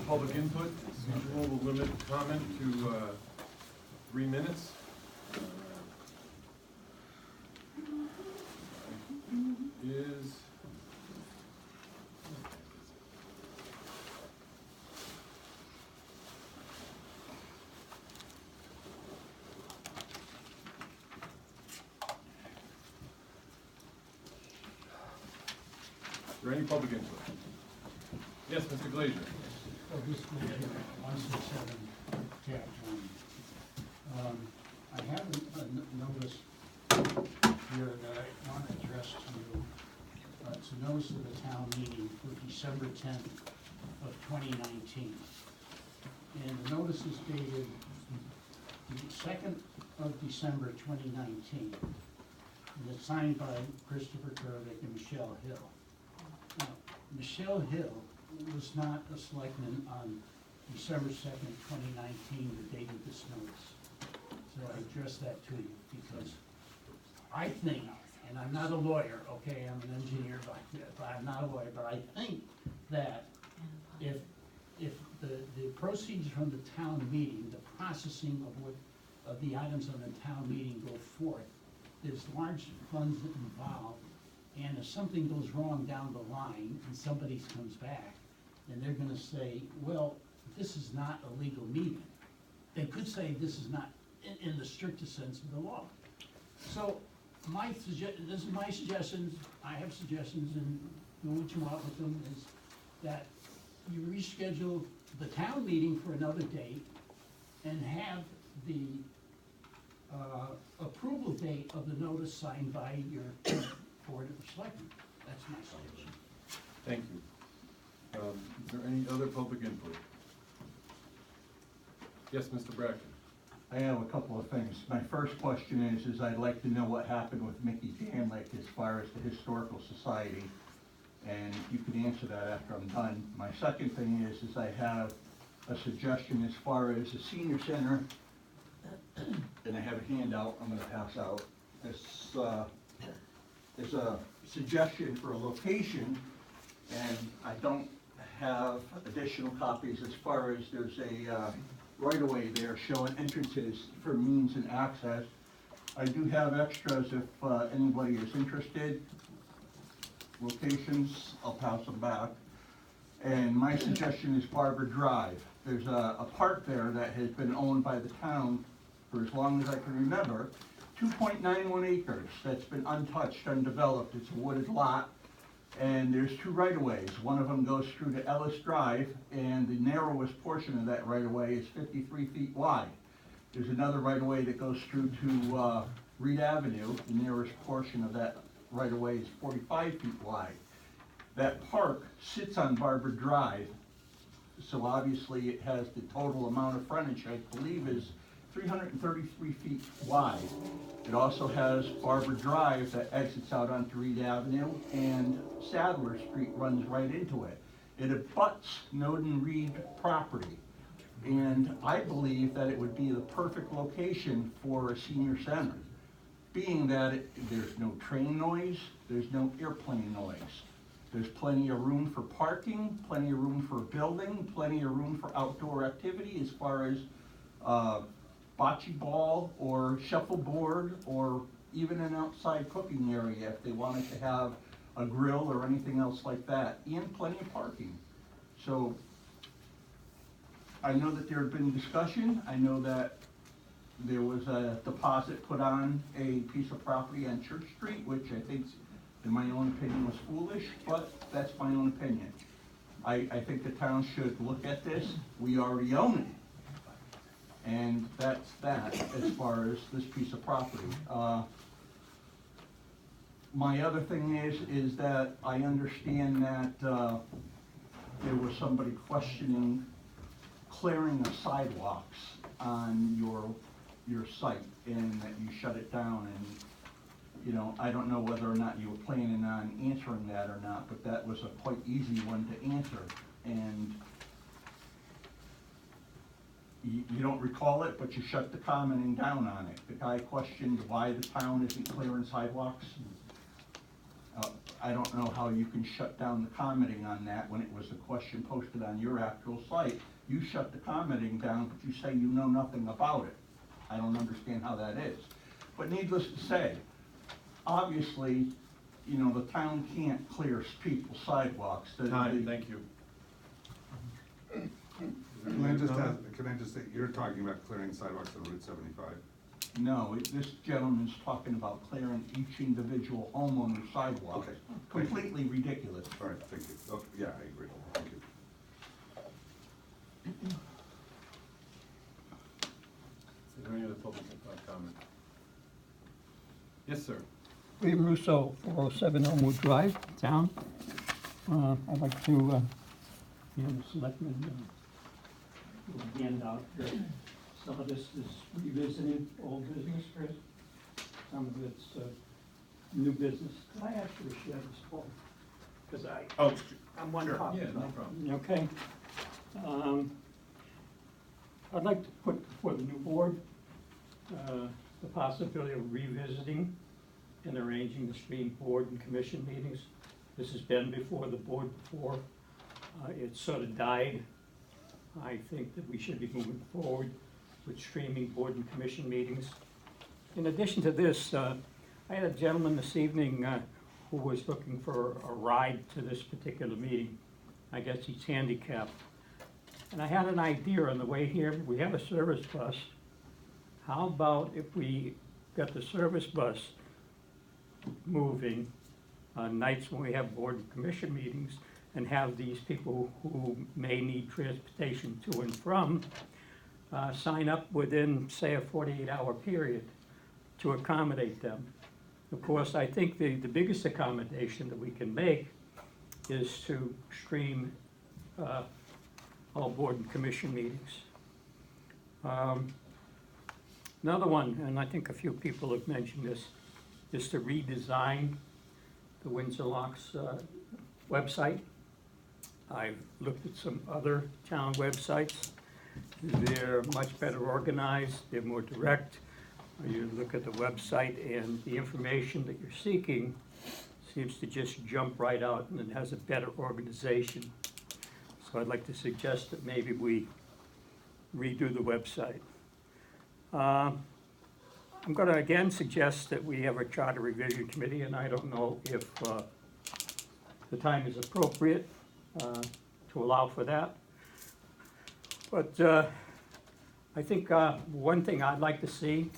public input. As usual, we'll limit comment to 3 minutes. Is there any public input? Yes, Mr. Glazier. Oh, this Glazier, 167 tab 1. I have a notice here that I want to address to you. It's a notice of the town meeting for December 10th of 2019. And the notice is dated the 2nd of December 2019. And it's signed by Christopher Kervick and Michelle Hill. Now, Michelle Hill was not a selectman on December 2nd, 2019, the date of this notice. So I address that to you because I think, and I'm not a lawyer, okay, I'm an engineer, but I'm not a lawyer, but I think that if the proceeds from the town meeting, the processing of the items on the town meeting go forth, there's large funds involved, and if something goes wrong down the line and somebody comes back, and they're gonna say, well, this is not a legal meeting. They could say this is not in the strictest sense of the law. So this is my suggestions, I have suggestions, and do what you want with them, is that you reschedule the town meeting for another date and have the approval date of the notice signed by your Board of Selectmen. That's my suggestion. Thank you. Is there any other public input? Yes, Mr. Bracken. I have a couple of things. My first question is I'd like to know what happened with Mickey Danlick as far as the Historical Society, and you can answer that after I'm done. My second thing is I have a suggestion as far as the senior center, and I have a handout I'm gonna pass out. There's a suggestion for a location, and I don't have additional copies as far as there's a right-of-way there showing entrances for means and access. I do have extras if anybody is interested. Locations, I'll pass them back. And my suggestion is Barber Drive. There's a park there that has been owned by the town for as long as I can remember. 2.91 acres that's been untouched, undeveloped. It's a wooded lot. And there's two right-of-ways. One of them goes through to Ellis Drive, and the narrowest portion of that right-of-way is 53 feet wide. There's another right-of-way that goes through to Reed Avenue. The nearest portion of that right-of-way is 45 feet wide. That park sits on Barber Drive, so obviously it has the total amount of frontage, I believe, is 333 feet wide. It also has Barber Drive that exits out onto Reed Avenue, and Sadler Street runs right into it. It abuts Snowden Reed property, and I believe that it would be the perfect location for a senior center, being that there's no train noise, there's no airplane noise. There's plenty of room for parking, plenty of room for building, plenty of room for outdoor activity as far as bocce ball or shuffleboard, or even an outside cooking area if they wanted to have a grill or anything else like that, and plenty of parking. So I know that there had been discussion. I know that there was a deposit put on a piece of property on Church Street, which I think, in my own opinion, was foolish, but that's my own opinion. I think the town should look at this. We already own it. And that's that as far as this piece of property. My other thing is that I understand that there was somebody questioning clearing of sidewalks on your site, and that you shut it down. And you know, I don't know whether or not you were planning on answering that or not, but that was a quite easy one to answer. And you don't recall it, but you shut the commenting down on it. The guy questioned why the town isn't clearing sidewalks. I don't know how you can shut down the commenting on that when it was a question posted on your actual site. You shut the commenting down, but you say you know nothing about it. I don't understand how that is. But needless to say, obviously, you know, the town can't clear people's sidewalks. Time, thank you. Can I just say, you're talking about clearing sidewalks on Route 75? No, this gentleman's talking about clearing each individual homeowner's sidewalk. Okay. Completely ridiculous. All right, thank you. Oh, yeah, I agree. Thank you. Is there any other public comment? Yes, sir. William Russo, 407 Elmwood Drive, town. I'd like to, the selectmen, hand out here. Some of this is revisiting old business, Chris. Some of it's new business. Could I actually share this phone? Because I'm one Sure. copy. Yeah, no problem. Okay. I'd like to put before the new board the possibility of revisiting and arranging the stream board and commission meetings. This has been before the board before. It sort of died. I think that we should be moving forward with streaming board and commission meetings. In addition to this, I had a gentleman this evening who was looking for a ride to this particular meeting. I guess he's handicapped. And I had an idea on the way here. We have a service bus. How about if we got the service bus moving on nights when we have board and commission meetings and have these people who may need transportation to and from sign up within, say, a 48-hour period to accommodate them. Of course, I think the biggest accommodation that we can make is to stream all board and commission meetings. Another one, and I think a few people have mentioned this, is to redesign the Windsor Locks website. I've looked at some other town websites. They're much better organized, they're more direct. You look at the website and the information that you're seeking seems to just jump right out, and it has a better organization. So I'd like to suggest that maybe we redo the website. I'm going to again suggest that we have a charter revision committee, and I don't know if the time is appropriate to allow for that. But I think one thing I'd like to see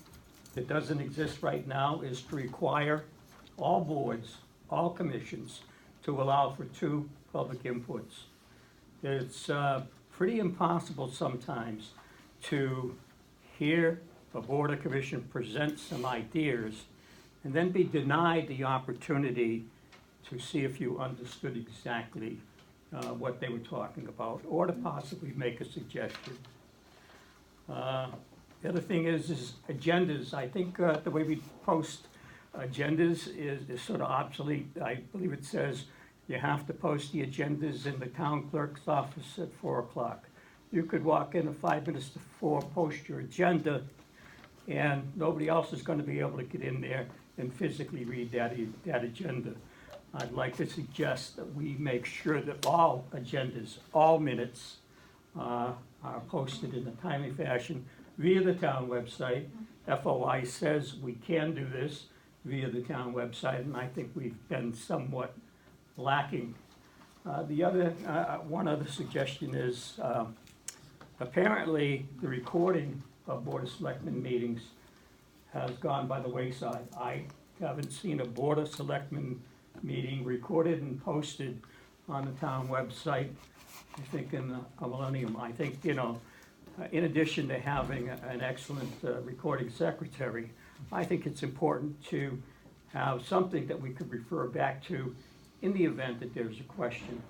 that doesn't exist right now is to require all boards, all commissions, to allow for 2 public inputs. It's pretty impossible sometimes to hear a board or commission present some ideas and then be denied the opportunity to see if you understood exactly what they were talking about, or to possibly make a suggestion. The other thing is agendas. I think the way we post agendas is sort of obsolete. I believe it says you have to post the agendas in the town clerk's office at 4 o'clock. You could walk in at 5 minutes to 4, post your agenda, and nobody else is going to be able to get in there and physically read that agenda. I'd like to suggest that we make sure that all agendas, all minutes, are posted in a timely fashion via the town website. FOI says we can do this via the town website, and I think we've been somewhat lacking. One other suggestion is apparently the recording of Board of Selectmen meetings has gone by the wayside. I haven't seen a Board of Selectmen meeting recorded and posted on the town website, I think, in a millennium. I think, in addition to having an excellent recording secretary, I think it's important to have something that we could refer back to in the event that there's a question.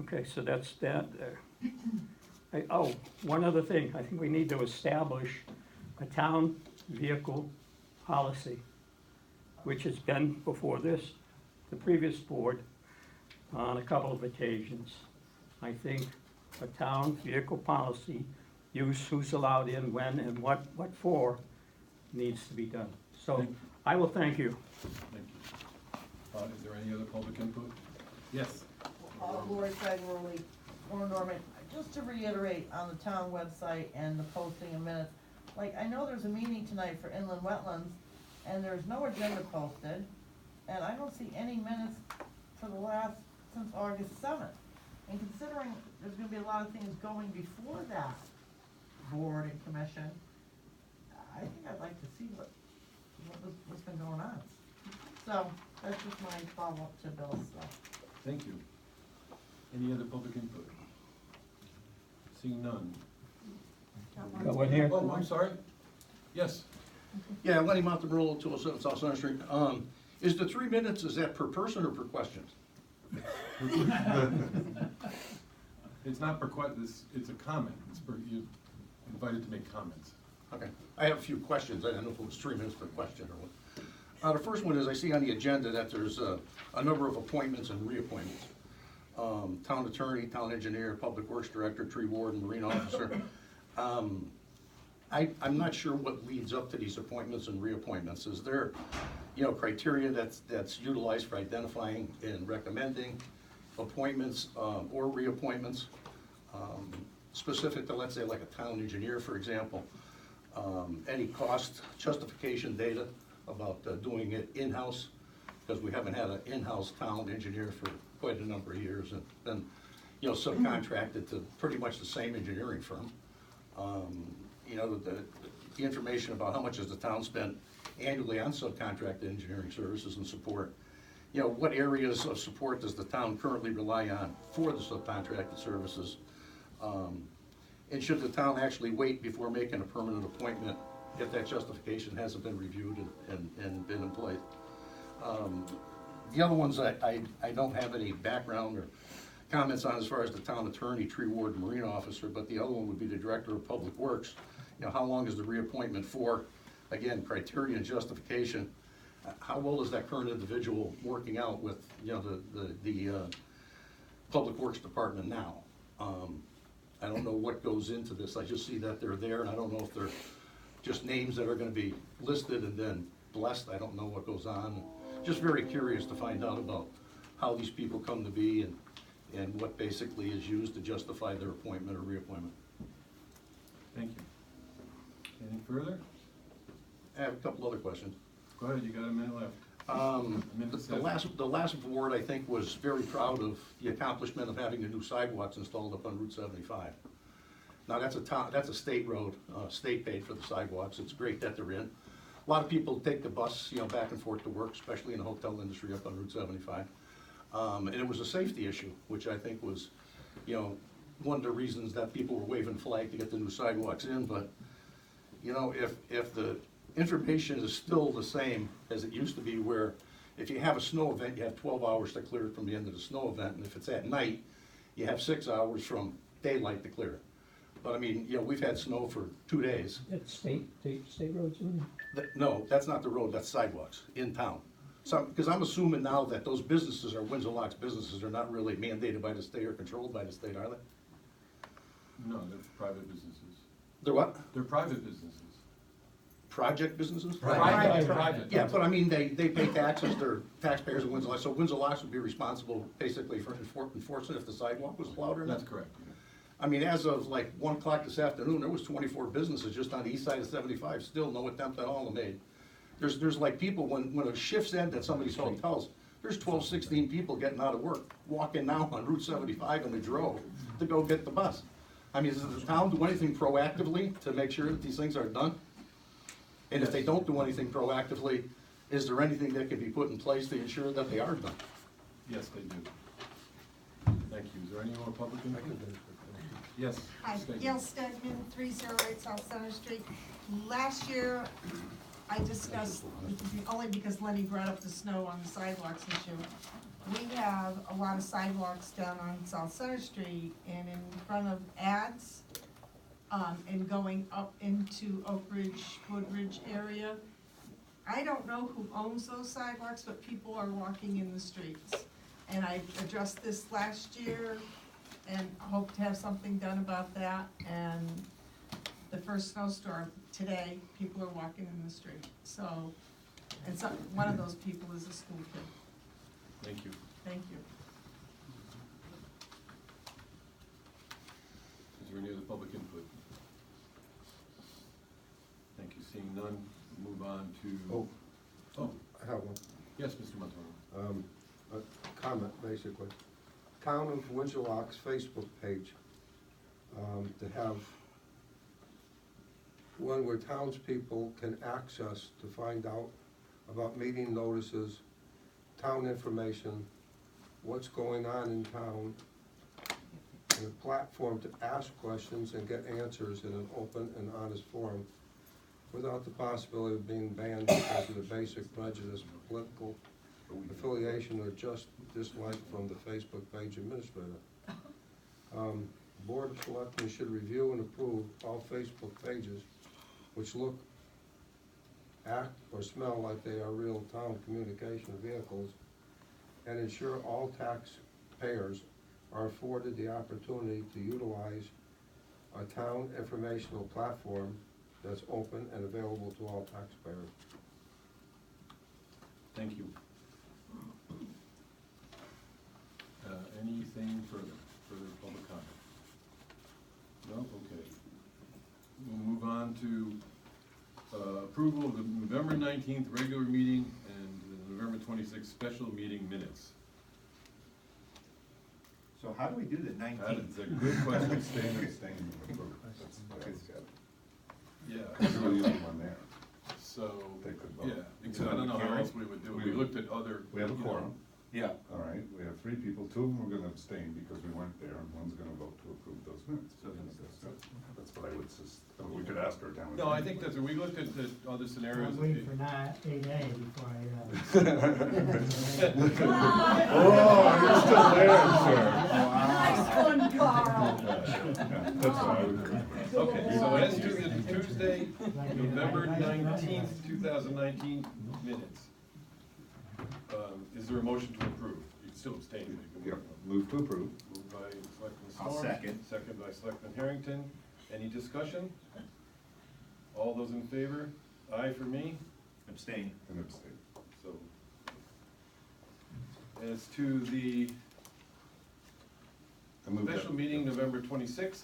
Okay, so that's that there. One other thing, I think we need to establish a town vehicle policy, which has been before the previous board, on a couple of occasions. I think a town vehicle policy, use who's allowed in, when, and what for, needs to be done. So I will thank you. Thank you. Is there any other public input? Yes. Lori Fagaroli, or Norman, just to reiterate on the town website and the posting of minutes, like, I know there's a meeting tonight for inland wetlands, and there's no agenda posted, and I don't see any minutes for the last, since August 7th. And considering there's gonna be a lot of things going before that board and commission, I think I'd like to see what's been going on. So, that's just my follow-up to Bill's stuff. Thank you. Any other public input? Seeing none. Got one here? Oh, I'm sorry. Yes. Yeah, Lenny Montemurlo, 207 South Center Street. Is the 3 minutes, is that per person or per question? It's not per it's a comment. You're invited to make comments. Okay, I have a few questions. I don't know if it was 3 minutes per question or what. The first one is, I see on the agenda that there's a number of appointments and reappointments. Town attorney, town engineer, public works director, tree warden, marine officer. I'm not sure what leads up to these appointments and reappointments. Is there, criteria that's utilized for identifying and recommending appointments or reappointments? Specific to, let's say, like a town engineer, for example. Any cost justification data about doing it in-house, because we haven't had an in-house town engineer for quite a number of years, and then, subcontracted to pretty much the same engineering firm. The information about how much has the town spent annually on subcontracted engineering services and support. What areas of support does the town currently rely on for the subcontracted services? And should the town actually wait before making a permanent appointment if that justification hasn't been reviewed and been in place? The other ones I don't have any background or comments on as far as the town attorney, tree warden, marine officer, but the other one would be the director of public works. How long is the reappointment for? Again, criteria and justification. How well is that current individual working out with, the public works department now? I don't know what goes into this. I just see that they're there, and I don't know if they're just names that are gonna be listed and then blessed. I don't know what goes on. Just very curious to find out about how these people come to be and what basically is used to justify their appointment or reappointment. Thank you. Any further? I have a couple other questions. Go ahead, you got a minute left. The last board, I think, was very proud of the accomplishment of having the new sidewalks installed up on Route 75. Now, that's a state road, state paid for the sidewalks. It's great that they're in. A lot of people take the bus, back and forth to work, especially in the hotel industry up on Route 75. And it was a safety issue, which I think was, one of the reasons that people were waving flag to get the new sidewalks in. But, if the information is still the same as it used to be, where if you have a snow event, you have 12 hours to clear it from the end of the snow event, and if it's at night, you have 6 hours from daylight to clear it. But I mean, we've had snow for 2 days. That's state roads, isn't it? No, that's not the road, that's sidewalks in town. So, because I'm assuming now that those businesses are Windsor Locks businesses, are not really mandated by the state or controlled by the state, are they? No, they're private businesses. They're what? They're private businesses. Project businesses? Private. Yeah, but I mean, they pay taxes, they're taxpayers of Windsor Locks, so Windsor Locks would be responsible basically for enforcing if the sidewalk was plowed or not? That's correct. I mean, as of like 1 o'clock this afternoon, there was 24 businesses just on the east side of 75, still no attempt at all made. There's like people, when a shift's end at somebody's hotels, there's 12, 16 people getting out of work, walking now on Route 75 in the drove to go get the bus. I mean, does the town do anything proactively to make sure that these things are done? And if they don't do anything proactively, is there anything that can be put in place to ensure that they are done? Yes, they do. Thank you. Is there any more public input? Yes. Hi, Stegman. Gail Stegman, 308 South Center Street. Last year, I discussed, only because Lenny brought up the snow on the sidewalks issue. We have a lot of sidewalks down on South Center Street and in front of ads, and going up into Oak Ridge, Woodridge area. I don't know who owns those sidewalks, but people are walking in the streets. And I addressed this last year and hope to have something done about that. And the first snowstorm today, people are walking in the street. So And so, one of those people is a school kid. Thank you. Thank you. Is there any other public input? Thank you. Seeing none, we'll move on to. Oh, I have one. yes, Mr. Montano. A comment, basically. Town of Windsor Locks Facebook page, to have one where townspeople can access to find out about meeting notices, town information, what's going on in town, and a platform to ask questions and get answers in an open and honest forum without the possibility of being banned because of the basic prejudice, political affiliation, or just dislike from the Facebook page administrator. Board of Selectmen should review and approve all Facebook pages which look, act, or smell like they are real town communication vehicles, and ensure all taxpayers are afforded the opportunity to utilize a town informational platform that's open and available to all taxpayers. Thank you. Anything further public comment? No, okay. We'll move on to approval of the November 19th regular meeting and the November 26th special meeting minutes. So how do we do the That 19th? is a good question. Abstain, approve. Yeah, There's no only one there. so, They could vote. yeah, because I don't know how else we would do it. We looked at other. We have a you know, quorum, Yeah. all right, we have 3 people, 2 of them are gonna abstain because we weren't there, and one's gonna vote to approve those minutes. That's what I would we could ask our town. No, I think that's, we looked at the other scenarios. I'm waiting for 8A before I, Oh, you're still there, sir. Nice one, Carl. That's what I would do. Okay, so as to the Tuesday, November 19th, 2019 minutes. Is there a motion to approve? You can still abstain. but you Yep, can move to approve. Moved by Selectman I'll Storm. second. Second by Selectman Harrington. Any discussion? All those in favor? Aye for me, Abstain. And abstain. so. As to the I move that- special meeting, November 26th,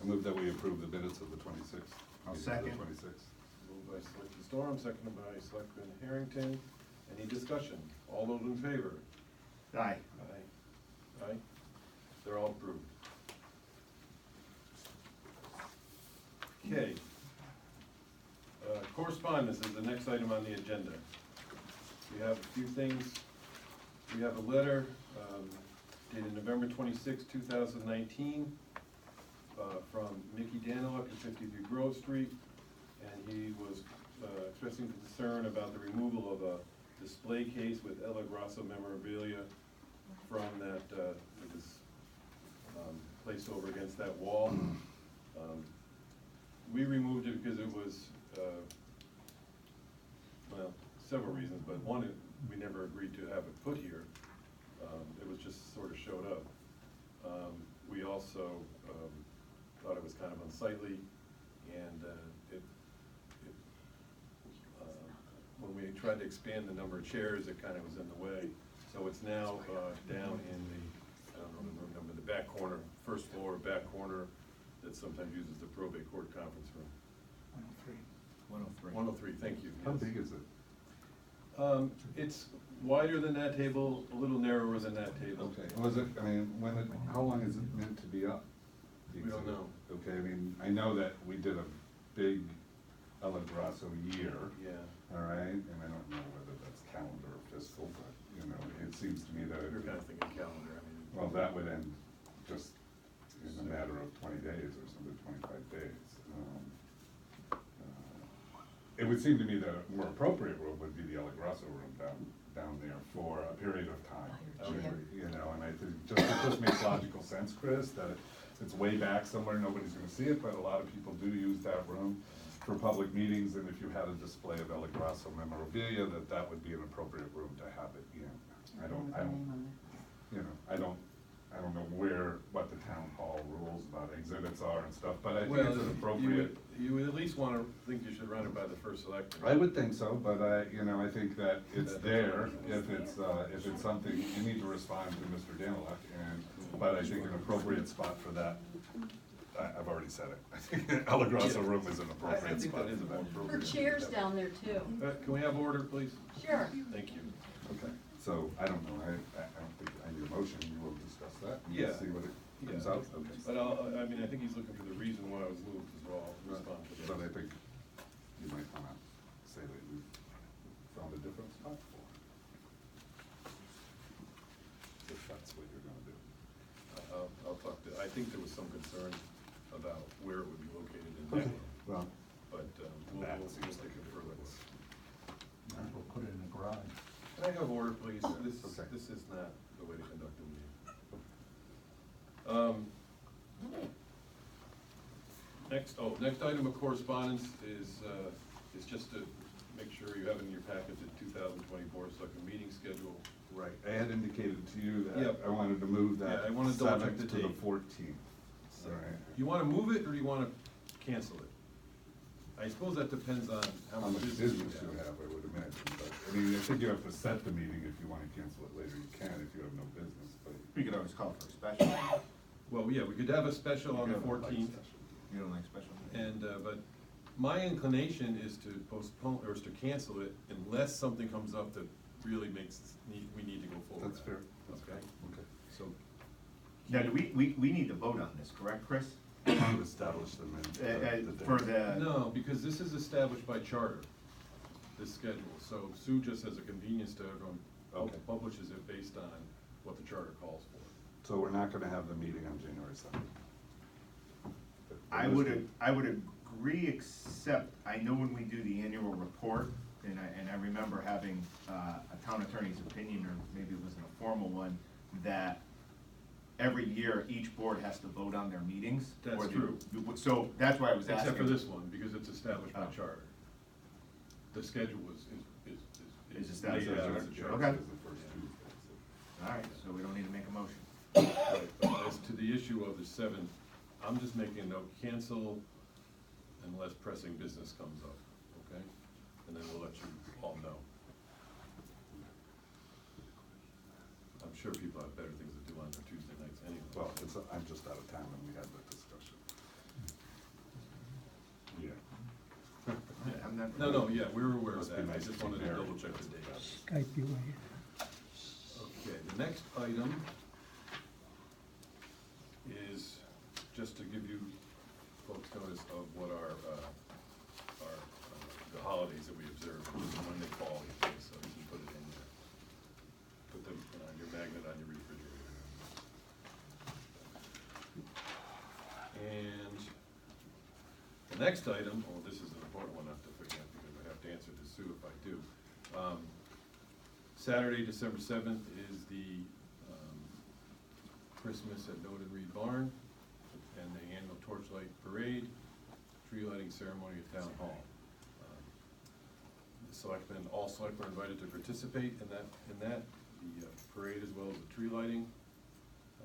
I move that we approve the minutes of the 26th. I'll meeting of the second. 26th. moved by Selectman Storm, seconded by Selectman Harrington. Any discussion? All those in favor? Aye. Aye. Aye. They're all approved. Okay. Correspondence is the next item on the agenda. We have a few things. We have a letter dated November 26, 2019, from Mickey Daniluk at 53 Grove Street, and he was expressing concern about the removal of a display case with Ella Grasso memorabilia from that, it was placed over against that wall. We removed it because it was, well, several reasons, but one, we never agreed to have it put here. It was just sort of showed up. We also thought it was kind of unsightly, and when we tried to expand the number of chairs, it kind of was in the way. So it's now down in the, I don't know the room number, the back corner, first floor, back corner, that sometimes uses the probate court conference room. 103. 103, thank you. How yes. big is it? It's wider than that table, a little narrower than that table. Okay, was it, I mean, how long is it meant to be up? We don't know. Okay, I mean, I know that we did a big Ella Grasso year, Yeah. all right, and I don't know whether that's calendar or fiscal, but, you know, it seems to me that, You're kind of thinking calendar, I mean. well, that would end just in a matter of 20 days or something, 25 days. It would seem to me that a more appropriate room would be the Ella Grasso room down there for a period of time. I would agree. You know, and I think it just makes logical sense, Chris, that it's way back somewhere, nobody's gonna see it, but a lot of people do use that room for public meetings, and if you had a display of Ella Grasso memorabilia, that would be an appropriate room to have it in. I don't know what the town hall rules about exhibits are and stuff, but I think Well, it's an you appropriate. would- you would at least wanna think you should run it by the first selectman. I would think so, but I think that it's there, if it's something, you need to respond to Mr. Daniluk, but I think an appropriate spot for that, I've already said it. I think El Grosso room is an I appropriate think spot. that is a more Her appropriate. chair's down there too. Can we have order, please? Sure. Thank you. Okay, so, I don't know, I don't think I need a motion, you will discuss that, and Yeah. see what it comes Yeah. out, okay. But I mean, I think he's looking for the reason why it was moved as well. I'll respond to that. But I think you might wanna say that you found a different spot for it. If that's what you're gonna do. I'll talk to, I think there was some concern about where it would be located in that, Well, but we'll that we'll seems take like it it further. Might as well put it in the garage. Can I have order, please? Okay. This is not the way to conduct a meeting. Next item of correspondence is just to make sure you have in your packet the 2024 selectmen meeting schedule. right, I had indicated to you that Yep. I wanted to move that Yeah, I wanna double check 7th the to the date. 14th. Do you wanna move it, or do you wanna cancel it? I suppose that depends on how How much much business business you have, I would imagine, but, I mean, I think you have to set the meeting. If you wanna cancel it later, you can, if you have no business, but. We could always call for a special. Well, yeah, we could have a special on the 14th. You don't like special? And, but my inclination is to postpone, or is to cancel it unless something comes up that really we need to go forward. That's fair. Okay, Okay. so, Now, do we need to vote on this, correct, Chris? To establish them in. the For date. the. no, because this is established by charter, this schedule, so Sue just has a convenience to everyone, Okay. publishes it based on what the charter calls for. So we're not gonna have the meeting on January 7th? I would agree, except I know when we do the annual report, and I remember having a town attorney's opinion, or maybe it wasn't a formal one, that every year, each board has to vote on their meetings. That's or the- true. So that's why I was asking. Except for this one, because it's established by Oh. charter. The schedule Is established by laid out charter. as a charter. Okay. Is the first Tuesday, All right, so we don't need to make a motion. Right, but as to the issue of the 7th, I'm just making a note, cancel unless pressing business comes up, okay? And then we'll let you all know. I'm sure people have better things to do on their Tuesday nights anyway. Well, I'm just out of town and we had that discussion. Yeah. I'm not. No, yeah, we're aware of Must be that, I nice just to wanted to compare. double check the date. Skype you in. Okay, the next item is just to give you folks notice of what the holidays that we observe, when they fall, so you can put it in there. Put them on your magnet on your refrigerator. And the next item, oh, this is an important one not to forget, because I have to answer to Sue if I do. Saturday, December 7th is the Christmas at Noted Reed Barn and the annual torchlight parade, tree lighting ceremony at Town Hall. The selectmen, all selectmen are invited to participate in that, the parade as well as the tree lighting.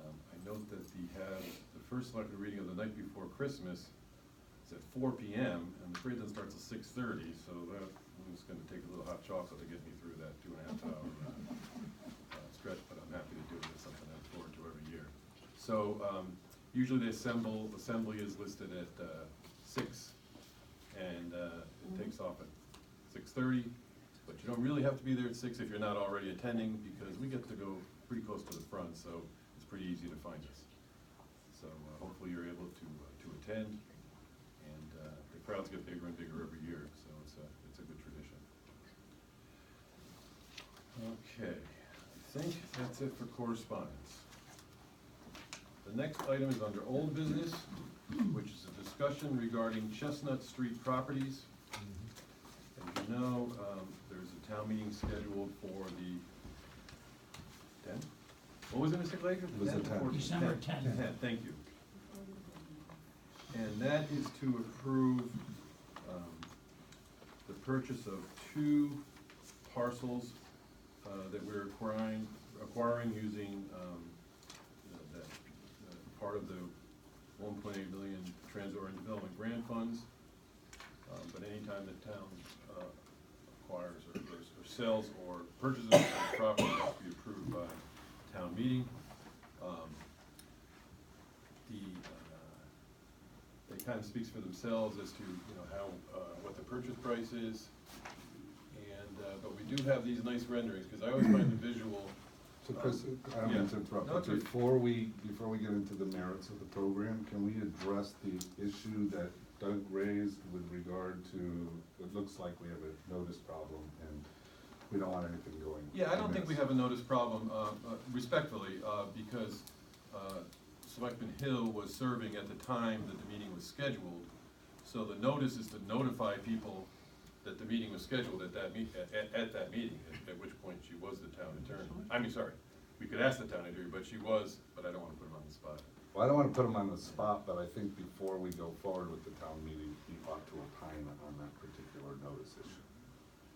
I note that the first selectmen reading of the night before Christmas is at 4 p.m. and the parade then starts at 6:30, so that I'm just gonna take a little hot chocolate to get me through that 2.5 hour stretch, but I'm happy to do it. It's something I look forward to every year. So, usually the assembly is listed at 6, and it takes off at 6:30, but you don't really have to be there at 6 if you're not already attending, because we get to go pretty close to the front, so it's pretty easy to find us. So hopefully you're able to attend, and the crowds get bigger and bigger every year, so it's a good tradition. Okay, I think that's it for correspondence. The next item is under old business, which is a discussion regarding Chestnut Street properties. As you know, there's a town meeting scheduled for the 10th? What was it, Mr. Glager? It was the 10th. December 10th. Thank you. And that is to approve the purchase of 2 parcels that we're acquiring using that part of the $1.8 million Trans-Oregon Development Grant Funds. But anytime the town acquires or sells or purchases a property, it has to be approved by town meeting. It kind of speaks for themselves as to, how, what the purchase price is. And, but we do have these nice renderings, because I always find the visual. So Chris, I don't mean to interrupt, No, but it's okay. before we get into the merits of the program, can we address the issue that Doug raised with regard to, it looks like we have a notice problem and we don't want anything going. Yeah, I don't think we have a notice problem, respectfully, because Selectman Hill was serving at the time that the meeting was scheduled. So the notice is to notify people that the meeting was scheduled at that meeting, at which point she was the town attorney. I mean, sorry, we could ask the town attorney, but she was, but I don't wanna put him on the spot. Well, I don't wanna put him on the spot, but I think before we go forward with the town meeting, he ought to opine on that particular notice issue.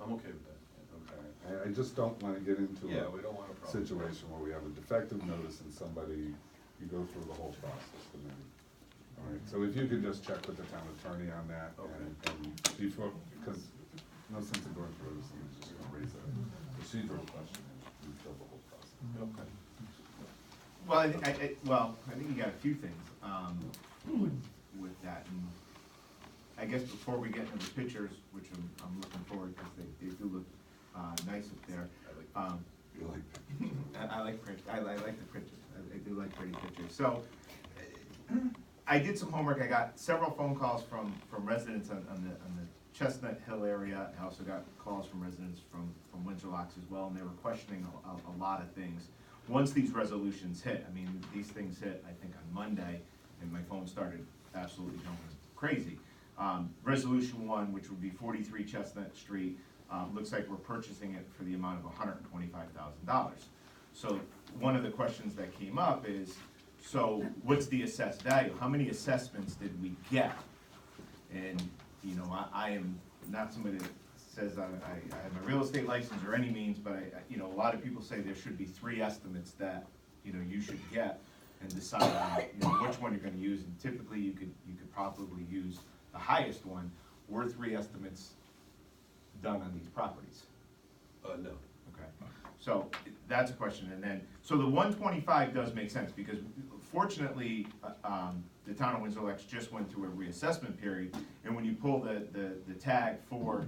I'm okay with that. Okay, I just don't wanna get into Yeah, a we don't want a problem. situation where we have a defective notice and somebody, you go through the whole process and then, all right, so if you could just check with the town attorney on that and before, because no sense in going through everything, it's just gonna raise a procedural question and kill the whole process. Okay. Well, I think you got a few things, with that, and I guess before we get into the pictures, which I'm looking forward, because they do look, nice up there. You like I like print, I like the pictures, I do like pretty pictures. So, I did some homework, I got several phone calls from residents on the Chestnut Hill area. I also got calls from residents from Windsor Locks as well, and they were questioning a lot of things. Once these resolutions hit, I mean, these things hit, I think, on Monday, and my phone started absolutely going crazy. Resolution 1, which would be 43 Chestnut Street, looks like we're purchasing it for the amount of $125,000. So one of the questions that came up is, so what's the assessed value? How many assessments did we get? And, I am not somebody that says I have a real estate license or any means, but a lot of people say there should be 3 estimates that, you should get and decide on, which one you're gonna use. And typically you could probably use the highest one. Were 3 estimates done on these properties? No. Okay, so that's a question, and then, so the 125 does make sense, because fortunately, the town of Windsor Locks just went through a reassessment period, and when you pull the tag for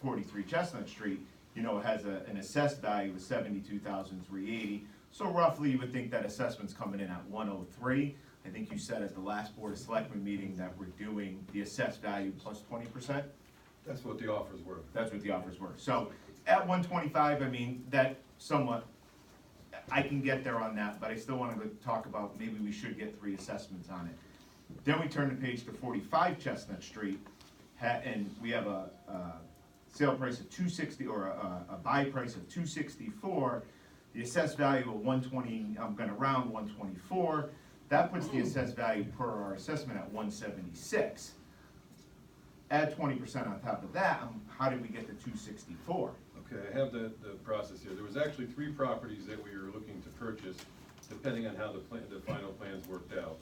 43 Chestnut Street, it has an assessed value of $72,380, so roughly you would think that assessment's coming in at 103. I think you said at the last Board of Selectmen meeting that we're doing the assessed value plus 20%. That's what the offers were. That's what the offers were. So at 125, I mean, that somewhat, I can get there on that, but I still want to talk about maybe we should get 3 assessments on it. Then we turn the page to 45 Chestnut Street, and we have a sale price of $260, or a buy price of $264. The assessed value of 120, I'm gonna round 124. That puts the assessed value per our assessment at 176. Add 20% on top of that, how did we get to 264? Okay, I have the process here. There was actually 3 properties that we were looking to purchase, depending on how the final plans worked out.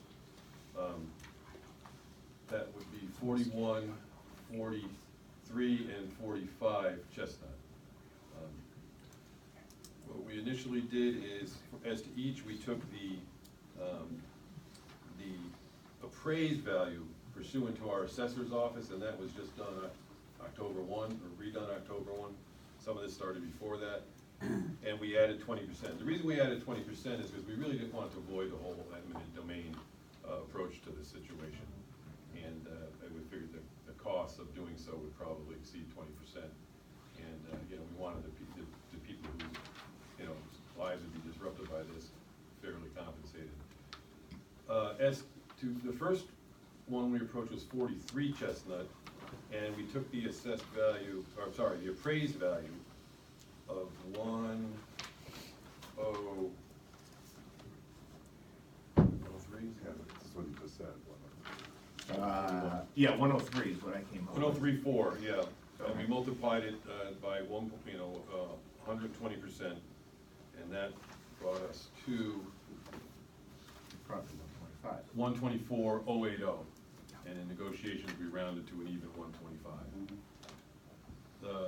That would be 41, 43, and 45 Chestnut. What we initially did is, as to each, we took the appraised value pursuant to our assessor's office, and that was just done October 1, or redone October 1. Some of this started before that, and we added 20%. The reason we added 20% is because we really didn't want to avoid the whole eminent domain approach to this situation. And we figured that the cost of doing so would probably exceed 20%. And, we wanted the people whose, lives would be disrupted by this fairly compensated. As to the first one we approached was 43 Chestnut, and we took the assessed value, or sorry, the appraised value of 103. Yeah, that's what you just said. Yeah, 103 is what I came up with. 103.4, yeah, and we multiplied it by 120%, and that brought us to Probably 125. 124,080. and in negotiations, we rounded to an even 125.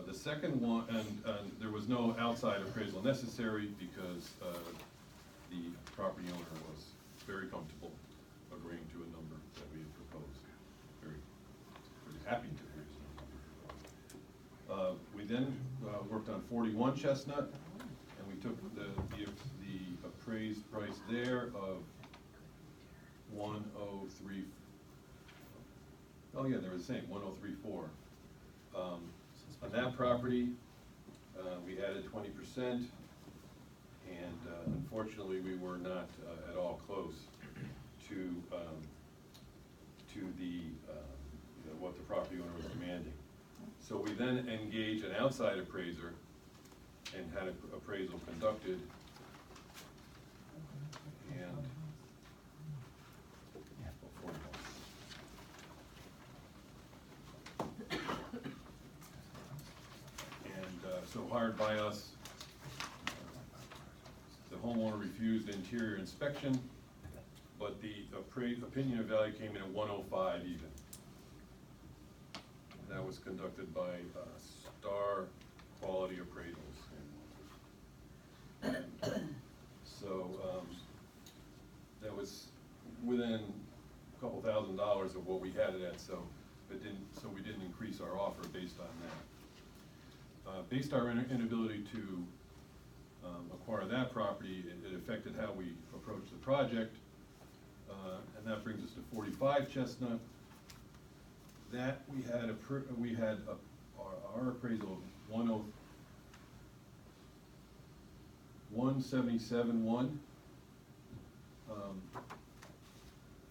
The second one, and there was no outside appraisal necessary because the property owner was very comfortable agreeing to a number that we had proposed. Very happy to agree to the number. We then worked on 41 Chestnut, and we took the appraised price there of 103. Oh yeah, they were the same, 1034. On that property, we added 20%, and unfortunately, we were not at all close to the what the property owner was demanding. So we then engaged an outside appraiser and had an appraisal conducted, and so hired by us. The homeowner refused interior inspection, but the opinion of value came in at 105 even. That was conducted by Star Quality Appraisals. So that was within a couple $1,000s of what we had it at, so we didn't increase our offer based on that. Based our inability to acquire that property, it affected how we approached the project, and that brings us to 45 Chestnut. That we had our appraisal of 177.1,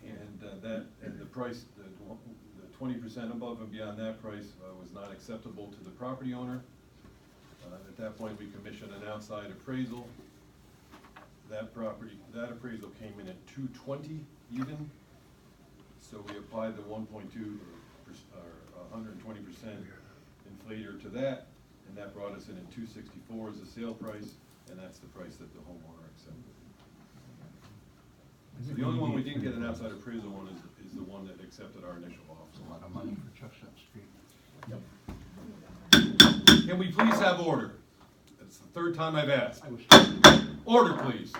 and the price, the 20% above and beyond that price was not acceptable to the property owner. At that point, we commissioned an outside appraisal. That appraisal came in at 220 even. So we applied the 1.2 or 120% inflator to that, and that brought us in at 264 as the sale price, and that's the price that the homeowner accepted. So the only one we didn't get an outside appraisal on is the one that accepted our initial offer. That's a lot of money for Chestnut Street. Yep. Can we please have order? That's the third time I've asked. Order, please.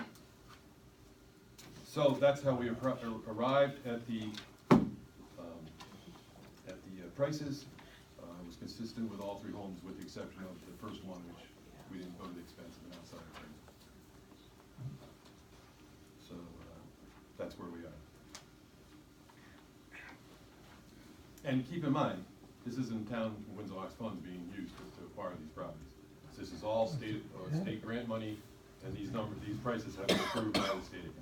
So that's how we arrived at the prices. It was consistent with all three homes, with the exception of the first one, which we didn't go to the expense of an outside appraisal. So that's where we are. And keep in mind, this isn't town Windsor funds being used to acquire these properties. This is all state grant money, and these prices have been approved by the state of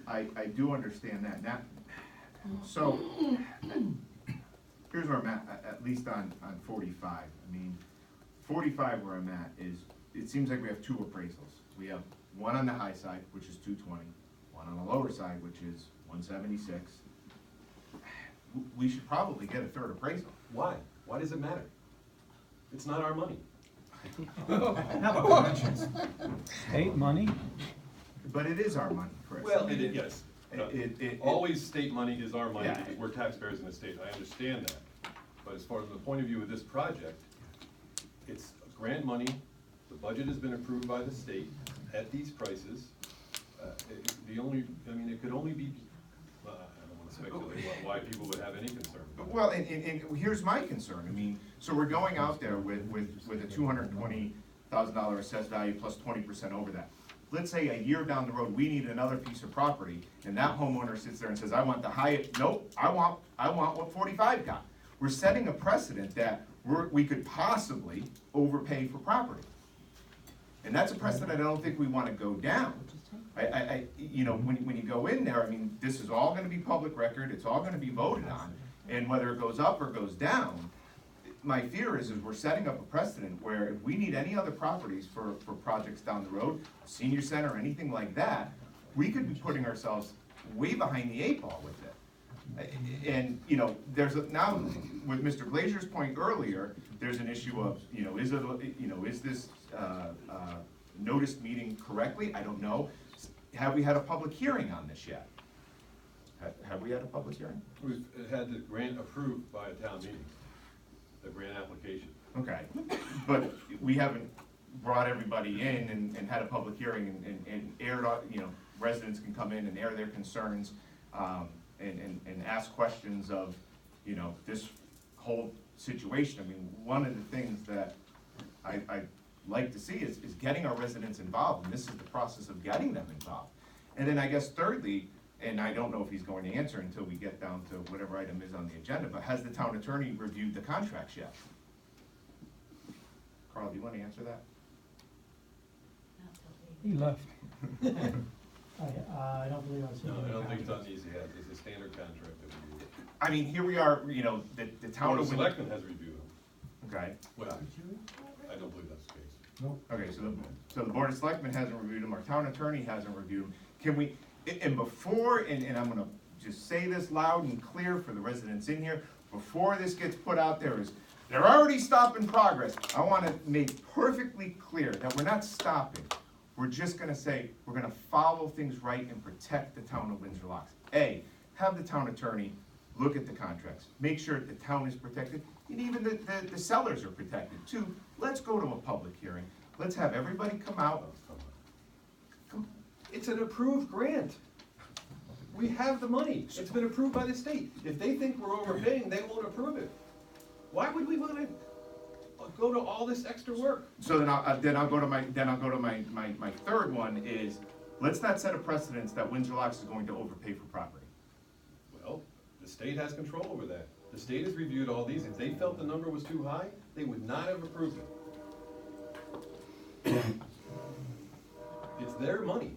Connecticut. I do understand that. Now, so here's where I'm at least on 45. I mean, 45 where I'm at is, it seems like we have two appraisals. We have one on the high side, which is 220, one on the lower side, which is 176. We should probably get a third appraisal. Why? Why does it matter? It's not our money. Have a conscience. State money? But it is our money, Chris. Well, yes. It Always state money is our money, Yeah. because we're taxpayers in the state, I understand that. But as far as the point of view of this project, it's grant money, the budget has been approved by the state at these prices. It could only be, I don't want to speculate why people would have any concern. Well, and here's my concern. I mean, so we're going out there with a $220,000 assessed value plus 20% over that. Let's say a year down the road, we need another piece of property, and that homeowner sits there and says, I want the highest, nope, I want what 45 got. We're setting a precedent that we could possibly overpay for property. And that's a precedent I don't think we want to go down. When you go in there, I mean, this is all gonna be public record, it's all gonna be voted on, and whether it goes up or goes down, my fear is we're setting up a precedent where if we need any other properties for projects down the road, senior center, anything like that, we could be putting ourselves way behind the 8 ball with it. And, there's now, with Mr. Glazier's point earlier, there's an issue of, is this noticed meeting correctly? I don't know. have we had a public hearing on this yet? Have we had a public hearing? We've had the grant approved by a town meeting, the grant application. Okay, but we haven't brought everybody in and had a public hearing and aired, residents can come in and air their concerns, and ask questions of, this whole situation. I mean, one of the things that I like to see is getting our residents involved, and this is the process of getting them involved. And then I guess thirdly, and I don't know if he's going to answer until we get down to whatever item is on the agenda, but has the town attorney reviewed the contracts yet? Carl, do you want to answer that? He left. I don't believe I've seen No, I any don't think it's contracts. on easy yet, it's a standard contract that we use. I mean, here we are, the town Board of of Windsor. Selectmen has reviewed them. Okay, Well, I don't believe that's the case. okay, so the Board of Selectmen hasn't reviewed them, our town attorney hasn't reviewed them. Can we, and before, and I'm gonna just say this loud and clear for the residents in here, before this gets put out there is, they're already stopping progress. I wanna make perfectly clear that we're not stopping. We're just gonna say, we're gonna follow things right and protect the town of Windsor locks. A, have the town attorney look at the contracts, make sure the town is protected, and even the sellers are protected. Two, let's go to a public hearing. Let's have everybody come out. It's an approved grant. We have the money, it's been approved by the state. If they think we're overpaying, they won't approve it. Why would we wanna go to all this extra work? So then I'll go to my third one is, let's not set a precedence that Windsor Locks is going to overpay for property. Well, the state has control over that. The state has reviewed all these. If they felt the number was too high, they would not have approved it. It's their money.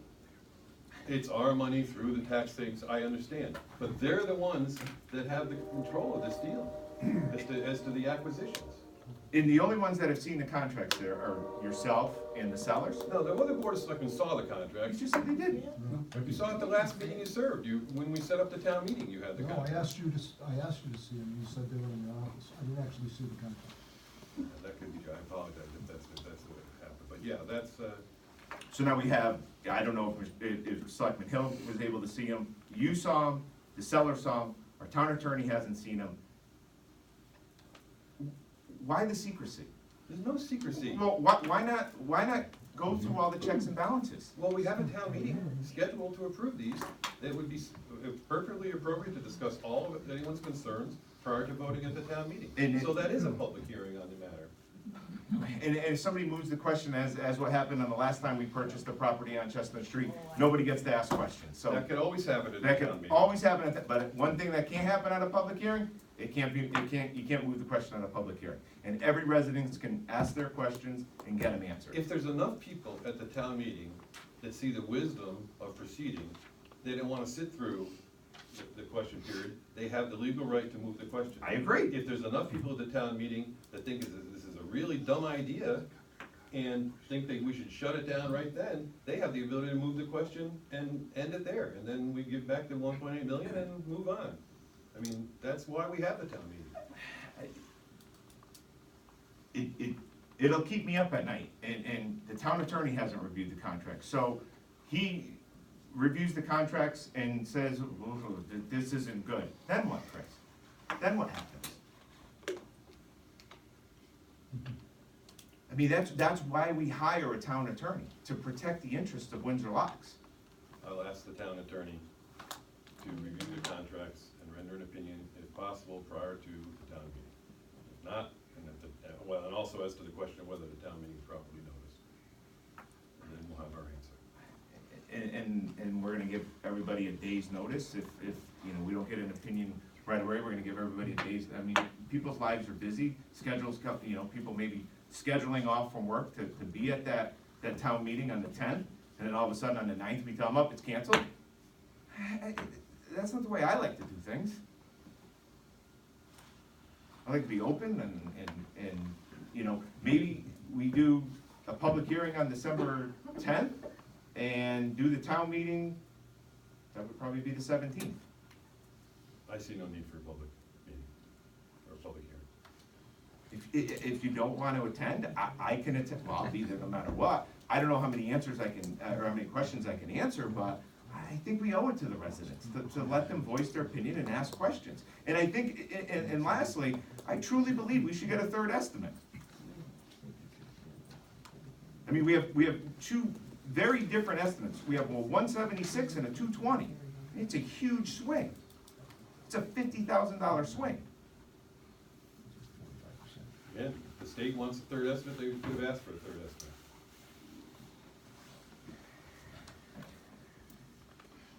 It's our money through the tax things, I understand. But they're the ones that have the control of this deal as to the acquisitions. And the only ones that have seen the contracts there are yourself and the sellers? No, the other board of selectmen saw the contract. You just said they did. You saw it the last meeting you served. When we set up the town meeting, you had the No, I contract. asked you to see them, you said they were in your office, I didn't actually see the contract. Yeah, that could be, I apologize if that's the way it happened. But yeah, that's, So now we have, I don't know if Selectman Hill was able to see them, you saw them, the seller saw them, our town attorney hasn't seen them. Why the secrecy? there's no secrecy. Well, why not go through all the checks and balances? Well, we have a town meeting scheduled to approve these. It would be perfectly appropriate to discuss all of anyone's concerns prior to voting at the town meeting. And So that is a public hearing on the matter. And if somebody moves the question as what happened on the last time we purchased the property on Chestnut Street, nobody gets to ask questions, so. That could always happen at That the town can meeting. always happen but one thing that can't happen at a public hearing, you can't move the question at a public hearing. And every resident can ask their questions and get them answered. If there's enough people at the town meeting that see the wisdom of proceeding, they don't wanna sit through the question period, they have the legal right to move the question. I agree. If there's enough people at the town meeting that think this is a really dumb idea and think that we should shut it down right then, they have the ability to move the question and end it there. And then we give back the 1.8 million and move on. I mean, that's why we have the town meeting. It'll keep me up at night, and the town attorney hasn't reviewed the contract, so he reviews the contracts and says, "Ooh, this isn't good." Then what, Chris? Then what happens? I mean, that's why we hire a town attorney, to protect the interests of Windsor Locks. I'll ask the town attorney to review the contracts and render an opinion, if possible, prior to the town meeting. If not, and also as to the question of whether the town meeting is properly noticed. And then we'll have our answer. And we're gonna give everybody a day's notice, if we don't get an opinion right away, we're gonna give everybody a day's, I mean, people's lives are busy, schedules, people may be scheduling off from work to be at that town meeting on the 10th, and then all of a sudden on the 9th, we tell them, it's canceled. That's not the way I like to do things. I like to be open and maybe we do a public hearing on December 10th and do the town meeting, that would probably be the 17th. I see no need for a public meeting or a public hearing. If you don't want to attend, I can attend, well, I'll be there no matter what. I don't know how many answers I can, or how many questions I can answer, but I think we owe it to the residents to let them voice their opinion and ask questions. And I think, and lastly, I truly believe we should get a third estimate. I mean, we have two very different estimates. We have a 176 and a 220. It's a huge swing. It's a $50,000 swing. Again, the state wants a third estimate, they could have asked for a third estimate.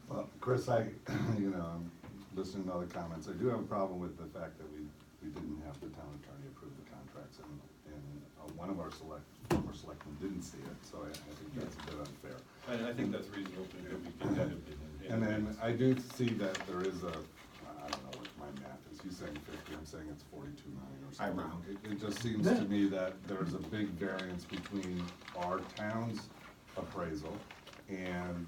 Well, Chris, I'm listening to other comments. I do have a problem with the fact that we didn't have the town attorney approve the contracts, and one of our former selectmen didn't see it, so I think that's a bit unfair. And I think that's reasonable to do, we get that opinion. And then I do see that there is I don't know what my math is, he's saying 50, I'm saying it's 42 million or I something. round. It just seems to me that there's a big variance between our town's appraisal and,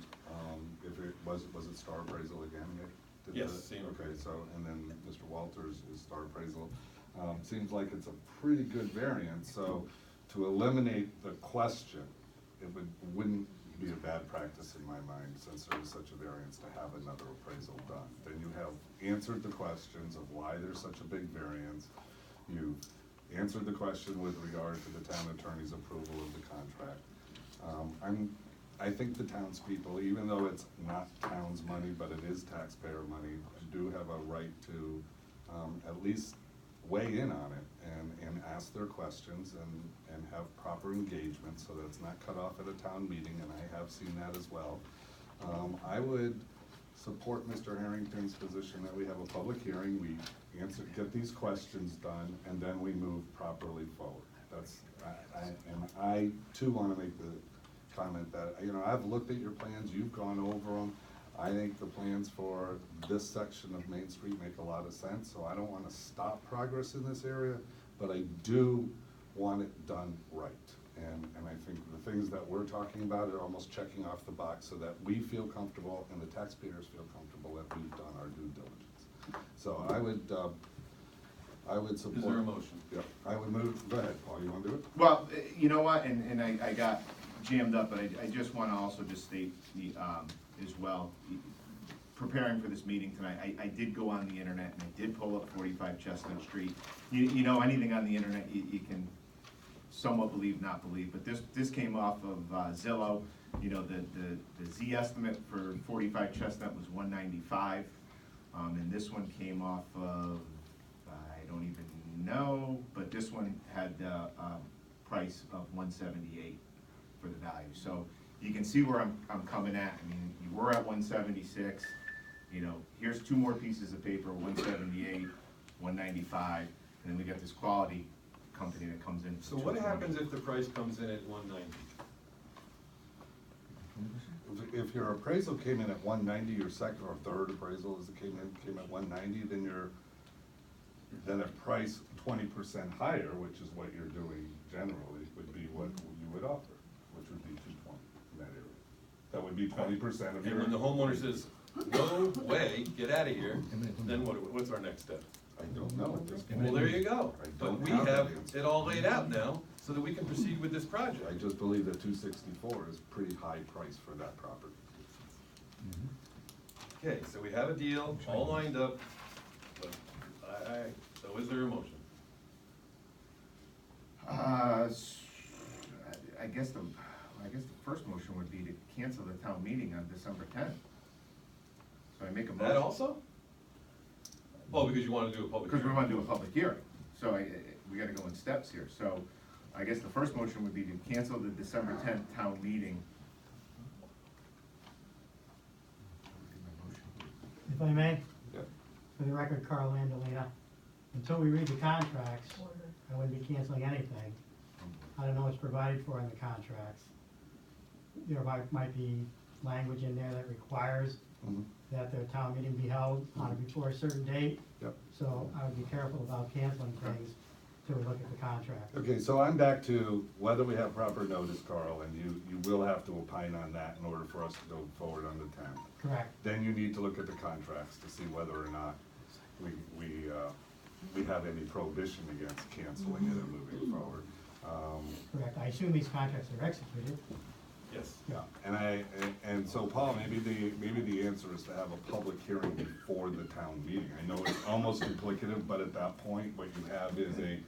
if it was it Star Appraisal again, Nick? Did Yes, the- same Okay, so, and then Mr. Walters is Star Appraisal. Seems like it's a pretty good variance, so to eliminate the question, it wouldn't be a bad practice in my mind, since there is such a variance, to have another appraisal done. Then you have answered the questions of why there's such a big variance. You've answered the question with regard to the town attorney's approval of the contract. I think the townspeople, even though it's not town's money, but it is taxpayer money, do have a right to at least weigh in on it and ask their questions and have proper engagement so that it's not cut off at a town meeting, and I have seen that as well. I would support Mr. Harrington's position that we have a public hearing, we get these questions done, and then we move properly forward. I too wanna make the comment that, I've looked at your plans, you've gone over them. I think the plans for this section of Main Street make a lot of sense, so I don't wanna stop progress in this area, but I do want it done right. And I think the things that we're talking about are almost checking off the box so that we feel comfortable and the taxpayers feel comfortable that we've done our due diligence. So I would support. Is there a motion? Yeah, I would move, go ahead, Paul, you wanna do it? Well, you know what, and I got jammed up, but I just wanna also just state as well, preparing for this meeting tonight, I did go on the internet and I did pull up 45 Chestnut Street. You know, anything on the internet, you can somewhat believe, not believe, but this came off of Zillow. You know, the Z estimate for 45 Chestnut was 195, and this one came off of, I don't even know, but this one had a price of 178 for the value. So you can see where I'm coming at. I mean, you were at 176, here's two more pieces of paper, 178, 195, and then we got this quality company that comes in. So what happens if the price comes in at 190? If your appraisal came in at 190, your second or third appraisal came at 190, then a price 20% higher, which is what you're doing generally, would be what you would offer, which would be 220 in that area. That would be 20% of your. And when the homeowner says, no way, get out of here, then what's our next step? I don't know at this point. Well, there you go. I But don't we have have that answer. it all laid out now, so that we can proceed with this project. I just believe that 264 is a pretty high price for that property. Okay, so we have a deal, all lined up, but so is there a motion? I guess the first motion would be to cancel the town meeting on December 10th. So I make a motion. That also? Oh, because you wanna do a public Because we hearing. want to do a public hearing, so we gotta go in steps here. So I guess the first motion would be to cancel the December 10th town meeting. If I may, Yeah. for the record, Carl Andolina, until we read the contracts, I wouldn't be canceling anything. I don't know what's provided for in the contracts. There might be language in there that requires Mhm. that the town meeting be held on or before a certain date. Yep. So I would be careful about canceling things till we look at the contract. Okay, so I'm back to whether we have proper notice, Carl, and you will have to opine on that in order for us to go forward on the 10th. Correct. Then you need to look at the contracts to see whether or not we have any prohibition against canceling it and moving forward. Correct. I assume these contracts are executed. Yes. Yeah. And so Paul, maybe the answer is to have a public hearing before the town meeting. I know it's almost duplicative, but at that point, what you have is a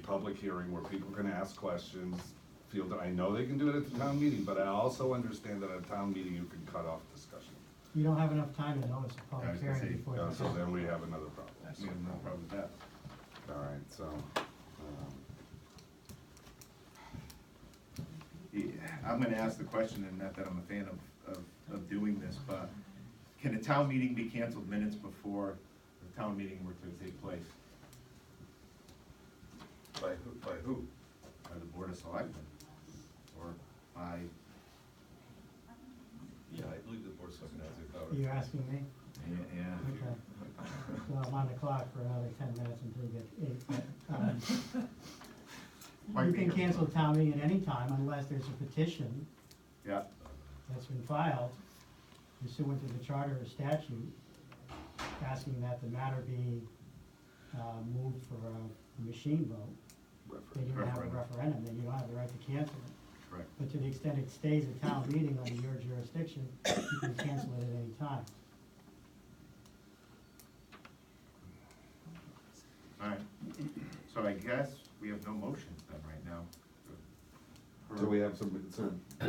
public hearing where people can ask questions, feel that, I know they can do it at the town meeting, but I also understand that at a town meeting, you can cut off discussion. You don't have enough time to notice a I public was gonna hearing say, before. Yeah, the- so then we have another problem. We have no problem with that. All right, so, Yeah, I'm gonna ask the question, and not that I'm a fan of doing this, but can a town meeting be canceled minutes before the town meeting were to take place By who, by who? by the Board of Selectmen? Or by, Yeah, I believe the board of selectmen has the power. You're asking me? yeah. Okay. So I'm on the clock for another 10 minutes until you get 8. Might You be can here. cancel a town meeting at any time unless there's a petition Yeah, that's been filed pursuant to the charter or statute asking that the matter be moved for a machine vote. Then you don't have a referendum, then you don't have the right to cancel it. correct. But to the extent it stays a town meeting under your jurisdiction, you can cancel it at any time. Alright, so I guess we have no motions then right now. so we have some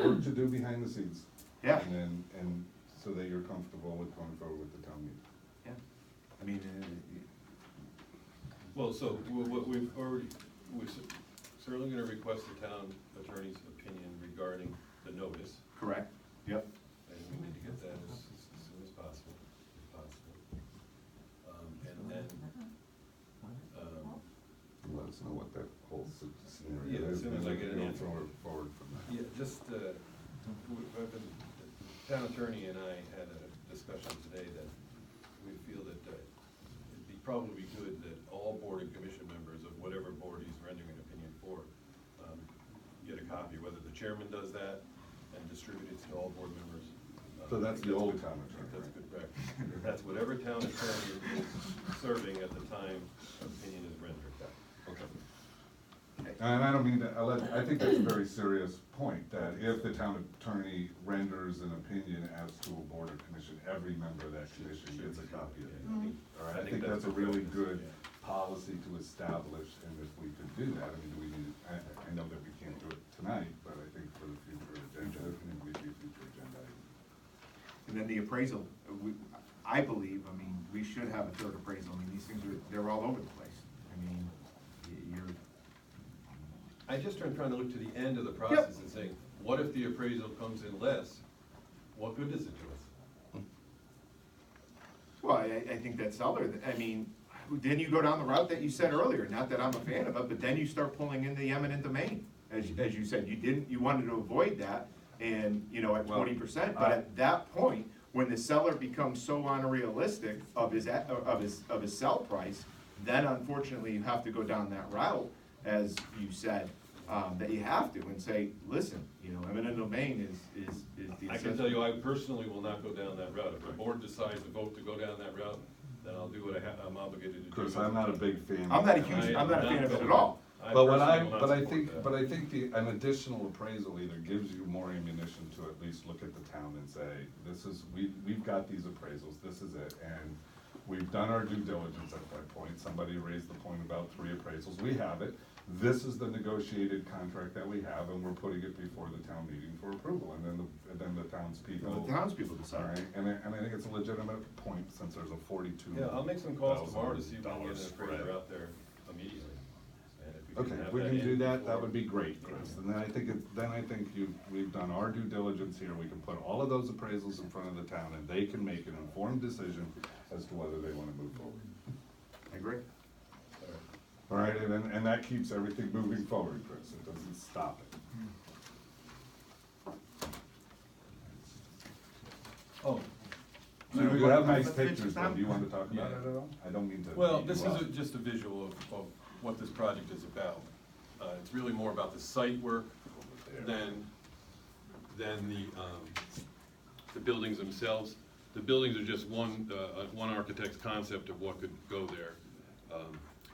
work to do behind the scenes. Yeah. And so that you're comfortable with going forward with the town meeting. Yeah, I mean, Well, so, what we've already, we're certainly gonna request the town attorney's opinion regarding the notice, correct, yep. and we need to get that as soon as possible, if possible. And then, Let us know what that whole scenario Yeah, as is. soon as I get an Go answer. Forward from that. yeah, just, the town attorney and I had a discussion today that we feel that it'd be probably good that all board and commission members of whatever board he's rendering an opinion for, get a copy, whether the chairman does that and distribute it to all board members. So that's the old town That's attorney, good practice. That's whatever town attorney is serving at the time opinion is rendered. Okay. And I don't mean to, I think that's a very serious point, that if the town attorney renders an opinion as to a board or commission, every member of that commission gets a copy of it. All right, I think that's a really good policy to establish, and if we could do that, I mean, we need, I know that we can't do it tonight, but I think for the future agenda, it would be a future agenda item. And then the appraisal, I believe, I mean, we should have a third appraisal, I mean, these things they're all over the place. I mean, you're, I just trying to look to the end of the process and saying, what if the appraisal comes in less? What good does it do us? well, I think that's seller, I mean, then you go down the route that you said earlier, not that I'm a fan of it, but then you start pulling in the eminent domain. As you said, you wanted to avoid that, and, you know, at Well, 20%, but at that point, when the seller becomes so unrealistic of his sell price, then unfortunately you have to go down that route, as you said, that you have to, and say, listen, you know, eminent domain is the. I can tell you, I personally will not go down that route. If the board decides to vote to go down that route, then I'll do what I'm obligated to do. Chris, I'm not a big fan. I'm not a fan of it at all. But personally will not I support think that. an additional appraisal either gives you more ammunition to at least look at the town and say, this is, we've got these appraisals, this is it, and we've done our due diligence at that point. Somebody raised the point about 3 appraisals, we have it, this is the negotiated contract that we have, and we're putting it before the town meeting for approval, and then the townspeople. The townspeople All decide. right, and I think it's a legitimate point, since there's a 42. Yeah, I'll make some calls tomorrow to see if we can $1,000 get an appraiser spread. out there immediately. And if Okay, have if we that can in do that, that before- would be great, Chris, and then I think we've done our due diligence here, we can put all of those appraisals in front of the town, and they can make an informed decision as to whether they wanna move forward. I agree. All right, and that keeps everything moving forward, Chris, it doesn't stop it. Oh, So you have nice Let's finish pictures, this though, up. do you want to talk about Yeah. it at all? I don't mean to. well, beat this you is up. just a visual of what this project is about. It's really more about the site work than the buildings themselves. The buildings are just one architect's concept of what could go there.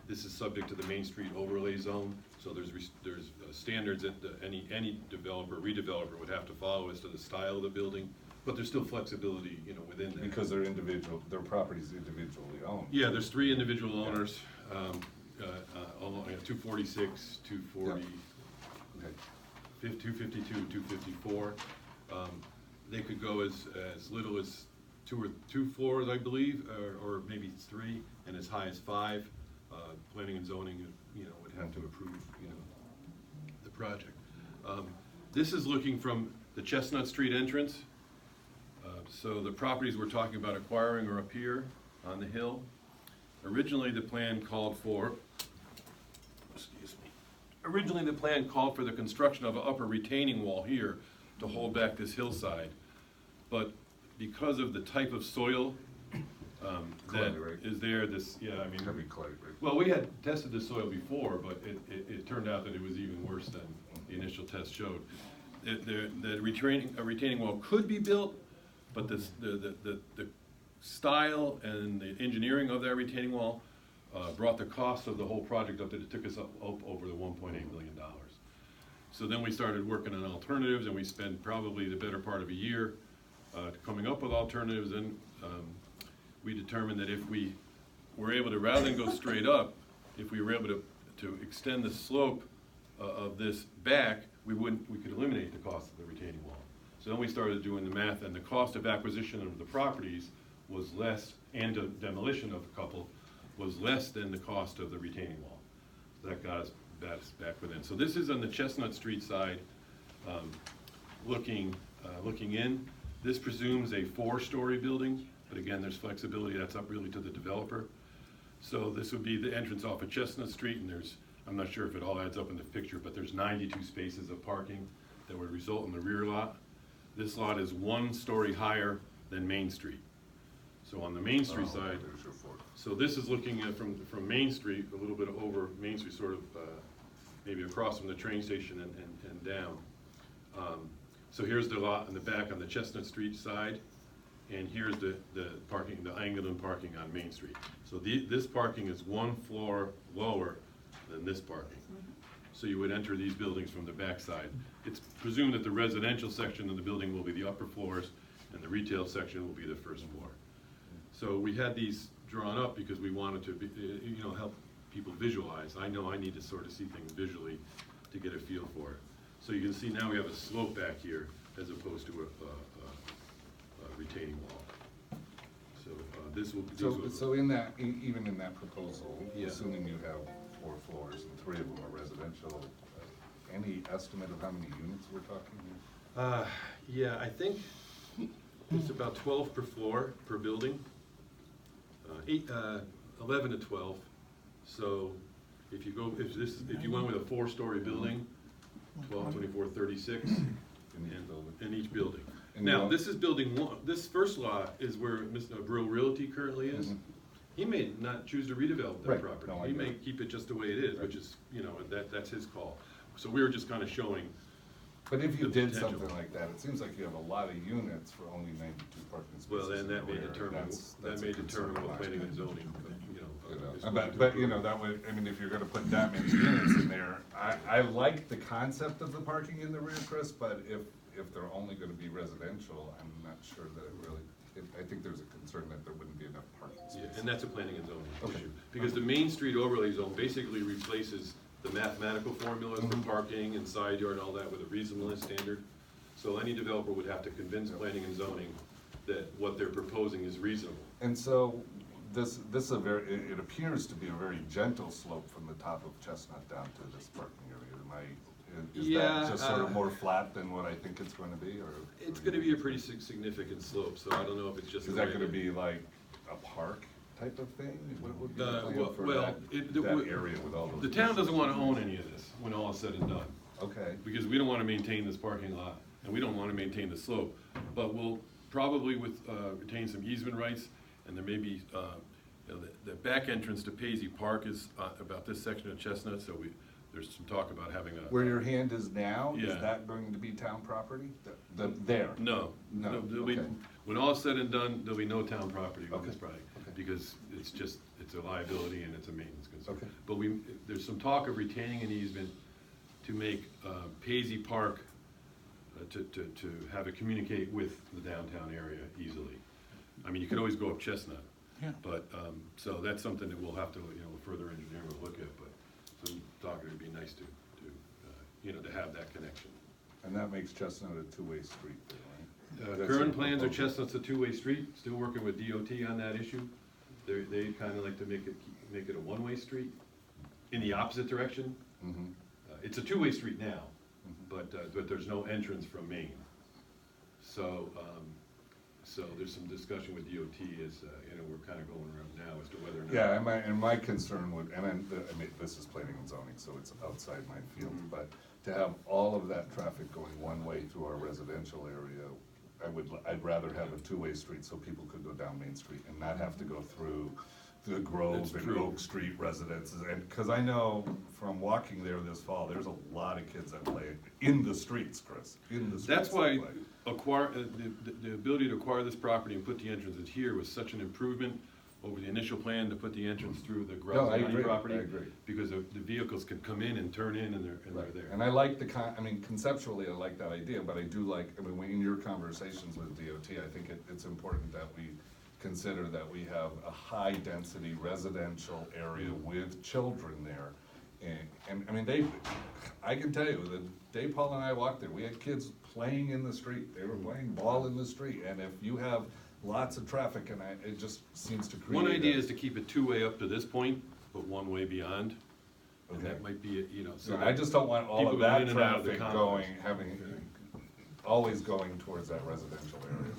This is subject to the Main Street overlay zone, so there's standards that any developer, redeveloper would have to follow as to the style of the building, but there's still flexibility, you know, within that. Because they're individual, their property's individually owned. Yeah, there's 3 individual owners, along 246, 240, Okay. 252, 254. They could go as little as 2 floors, I believe, or maybe 3, and as high as 5. Planning and zoning, you know, would have to approve, you know, the project. This is looking from the Chestnut Street entrance. So the properties we're talking about acquiring are up here on the hill. Originally, the plan called for, originally the plan called for the construction of an upper retaining wall here to hold back this hillside. But because of the type of soil that Clay, right? is there, this, yeah, I mean. Heavy clay, right? Well, we had tested the soil before, but it turned out that it was even worse than the initial test showed. A retaining wall could be built, but the style and the engineering of that retaining wall brought the cost of the whole project up that it took us up over the $1.8 million. So then we started working on alternatives, and we spent probably the better part of a year coming up with alternatives, and we determined that if we were able to, rather than go straight up, if we were able to extend the slope of this back, we could eliminate the cost of the retaining wall. So then we started doing the math, and the cost of acquisition of the properties was less, and the demolition of a couple was less than the cost of the retaining wall. So that got us back within. So this is on the Chestnut Street side, looking in. This presumes a 4-story building, but again, there's flexibility. That's up really to the developer. So this would be the entrance off of Chestnut Street, and I'm not sure if it all adds up in the picture, but there's 92 spaces of parking that would result in the rear lot. This lot is 1 story higher than Main Street. So on the Main Street side, There's your fourth. so this is looking at from Main Street, a little bit over Main Street, sort of maybe across from the train station and down. So here's the lot in the back on the Chestnut Street side, and here's the parking, the Anglin parking on Main Street. So this parking is 1 floor lower than this parking. So you would enter these buildings from the back side. It's presumed that the residential section of the building will be the upper floors, and the retail section will be the first floor. So we had these drawn up because we wanted to be, you know, help people visualize. I know I need to sort of see things visually to get a feel for it. So you can see now we have a slope back here as opposed to a retaining wall. So this will. So in that, even in that proposal, Yeah. assuming you have 4 floors and 3 of them are residential, any estimate of how many units we're talking here? Yeah, I think it's about 12 per floor, per building. 11 to 12. So if you went with a 4-story building, 12, 24, 36 in each building. And Now, you- this is building 1. This first lot is where Mr. Brill Realty currently is. Mhm. He may not choose to redevelop that Right. property. No, I He get may it. keep it just the way it is, which is, you know, that's his call. So we were just kind of showing. But if you the did potential. something like that, it seems like you have a lot of units for only 92 parking spaces. Well, then in that the may rear. determine, That's that a may concern determine of what mine. planning and zoning, you know. You is know, going But, to you know, approve. that would, I mean, if you're gonna put that many units in there, I like the concept of the parking in the rear, Chris, but if they're only gonna be residential, I'm not sure that it really, I think there's a concern that there wouldn't be enough parking Yeah, spaces. and that's a planning and zoning Okay. issue. Because the Main Street overlay zone basically replaces the mathematical formulas for parking and side yard and all that with a reasonableness standard. So any developer would have to convince planning and zoning that what they're proposing is reasonable. And so, this is it appears to be a very gentle slope from the top of Chestnut down to this parking area. Is Yeah, that just sort of more flat than what I think it's going to be, or? It's gonna be a pretty significant slope, so I don't know if it's just. Is the that way gonna it- be like a park type of thing? What would be the well, plan for well, that area with all those? The town doesn't wanna businesses? own any of this when all is said and done. Okay, Because we don't wanna maintain this parking lot, and we don't wanna maintain the slope. But we'll probably retain some easement rights, and there may be, you know, the back entrance to Paisy Park is about this section of Chestnut, so there's some talk about having a. where your hand is now, is Yeah. that going to be town property? There? No, No, there'll be, okay. when all is said and done, there'll be no town property on this Okay, project. okay. because it's a liability and it's a maintenance concern. Okay. But there's some talk of retaining an easement to make Paisy Park, to have it communicate with the downtown area easily. I mean, you could always go up Chestnut. Yeah. But, so that's something that we'll have to, further engineer will look at, but some talk, it'd be nice to have that connection. And that makes Chestnut a two-way street there, right? That's Current your plans are proposal. Chestnut's a two-way street, still working with DOT on that issue. They kinda like to make it a one-way street in the opposite direction. Mhm. It's a two-way street now, but there's no entrance from Maine. So there's some discussion with DOT as, we're kinda going around now as to whether or not. Yeah, and my concern would, I mean, this is planning and zoning, so it's outside my field, but to have all of that traffic going one way through our residential area, I'd rather have a two-way street so people could go down Main Street and not have to go through the Grove That's and true. Oak Street residences. And, cause I know from walking there this fall, there's a lot of kids that play in the streets, Chris, in the streets. That's why that play. the ability to acquire this property and put the entrances here was such an improvement over the initial plan to put the entrance through the No, I Graziani agree, property. I agree. Because the vehicles can come in and turn in and they're Right. there. And I like conceptually, I like that idea, but I do like, when in your conversations with DOT, I think it's important that we consider that we have a high-density residential area with children there. And I mean, I can tell you, the day Paul and I walked there, we had kids playing in the street, they were playing ball in the street, and if you have lots of traffic, and it just seems to create. One idea is to keep it two-way up to this point, but one-way beyond. And Okay. that might be, so. So I just don't want all people of go that in and out of the traffic complex. always going towards that residential area.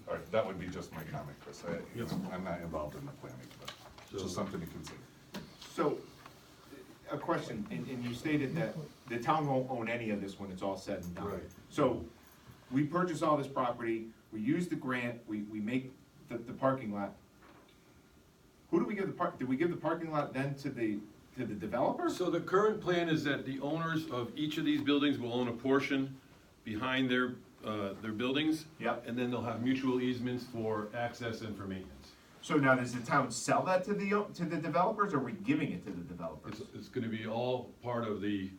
All right, that would be just my comment, Chris. I'm not involved in the planning, but it's just something to consider. So, a question, and you stated that the town won't own any of this when it's all said and done. Right. So, we purchase all this property, we use the grant, we make the parking lot. Who do we give did we give the parking lot then to the developer? So the current plan is that the owners of each of these buildings will own a portion behind their buildings. Yep. And then they'll have mutual easements for access and for maintenance. So now, does the town sell that to the developers, or are we giving it to the developers? It's gonna be all part of the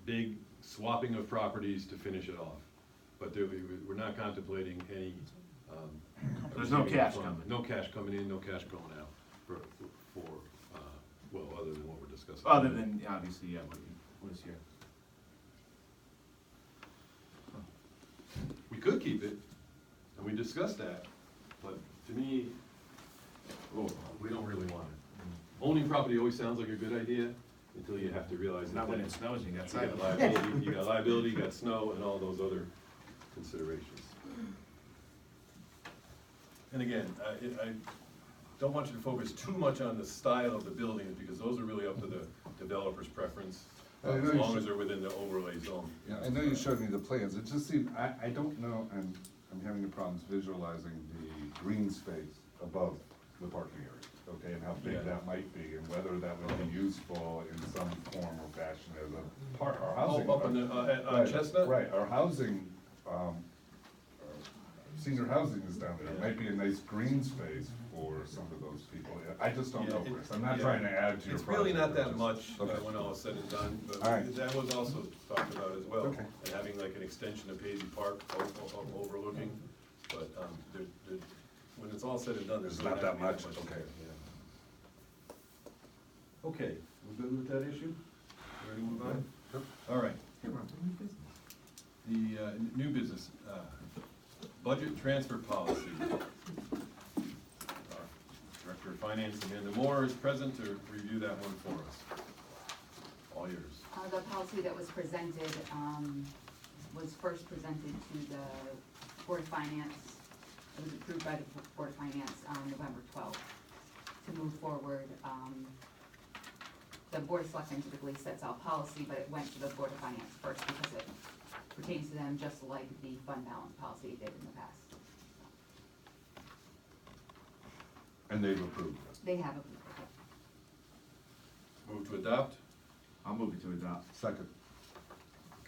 big swapping of properties to finish it off. But we're not contemplating any, There's no cash fund. coming. No cash coming in, no cash going out other than what we're discussing. Other than, obviously, what is here. We could keep it, and we discussed that, but to me, we don't really want it. Owning property always sounds like a good idea, until you have to realize. Not when that it snows, you got You got liability, you got snow, and all those other considerations. And again, I don't want you to focus too much on the style of the buildings, because those are really up to the developer's preference, I know as you long should- as they're within the overlay zone. Yeah, I know you showed me the plans, it just seemed, I don't know, and I'm having problems visualizing the green space above the parking area, okay, and how big Yeah. that might be, and whether that would be useful in some form or fashion as a part, our housing. Up on the, Right, Chestnut? Right, our housing, senior housing is down there, it might be a nice green space for some of those people, I just don't know, Yeah, Chris, I'm not yeah. trying to add to your It's really not project, that I'm just- much, okay. when all is said and done, but All right. that was also talked about as well. Okay. And having like an extension of Paisy Park overlooking, but, when it's all said and done, there's It's really not that gonna be much, okay. Yeah. Okay, we're good with that issue? Ready to move on? All right. The, new business, budget transfer policy. Director of Finance, Amanda Moore, is present to review that one for us. All yours. The policy that was presented, was first presented to the Board of Finance. It was approved by the Board of Finance on November 12th. To move forward, the Board of Selectmen typically sets out policy, but it went to the Board of Finance first because it pertains to them just like the fund balance policy did in the past. And they've approved it. They have approved it. Move to adopt? I'll move it to adopt. Second.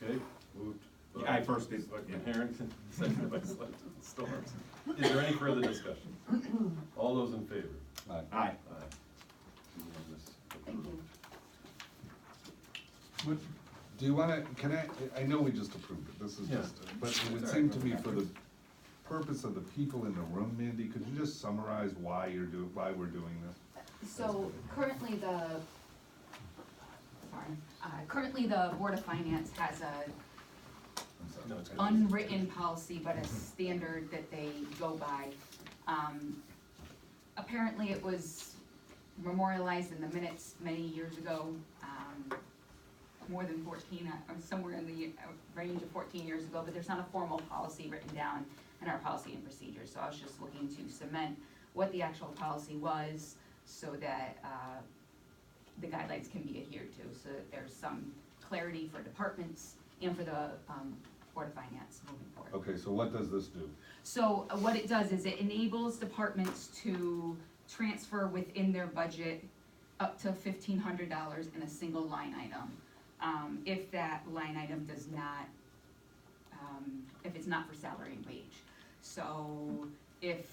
Okay, moved Yeah, I first did, but yeah. Selectman Harrington, seconded by Selectman Storms. Is there any further discussion? All those in favor? Aye. Aye. Aye. Unanimous. Thank you. Would, do you wanna, can I know we just approved it, this is Yeah. just, but it would seem to me for the purpose of the people in the room, Mandy, could you just summarize why why we're doing this? So currently currently the Board of Finance has a I'm sorry. No, it's good. unwritten policy, but a standard that they go by. Apparently it was memorialized in the minutes many years ago, more than 14, or somewhere in the range of 14 years ago, but there's not a formal policy written down in our policy and procedures. So I was just looking to cement what the actual policy was so that the guidelines can be adhered to, so that there's some clarity for departments and for the Board of Finance moving forward. Okay, so what does this do? So what it does is it enables departments to transfer within their budget up to $1,500 in a single line item. If that line item does not, if it's not for salary and wage. So if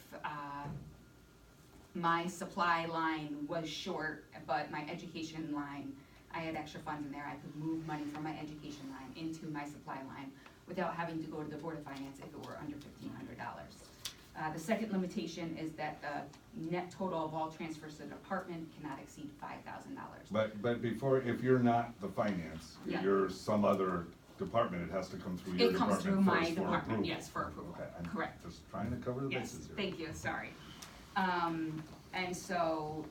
my supply line was short, but my education line, I had extra funds in there, I could move money from my education line into my supply line without having to go to the Board of Finance if it were under $1,500. The second limitation is that the net total of all transfers to the department cannot exceed $5,000. But before, if you're not the finance, Yeah. if you're some other department, it has to come through your It comes department through my first for department, approval. yes, for approval, Okay, I'm correct. just trying to cover the Yes, bases here. thank you, sorry. And so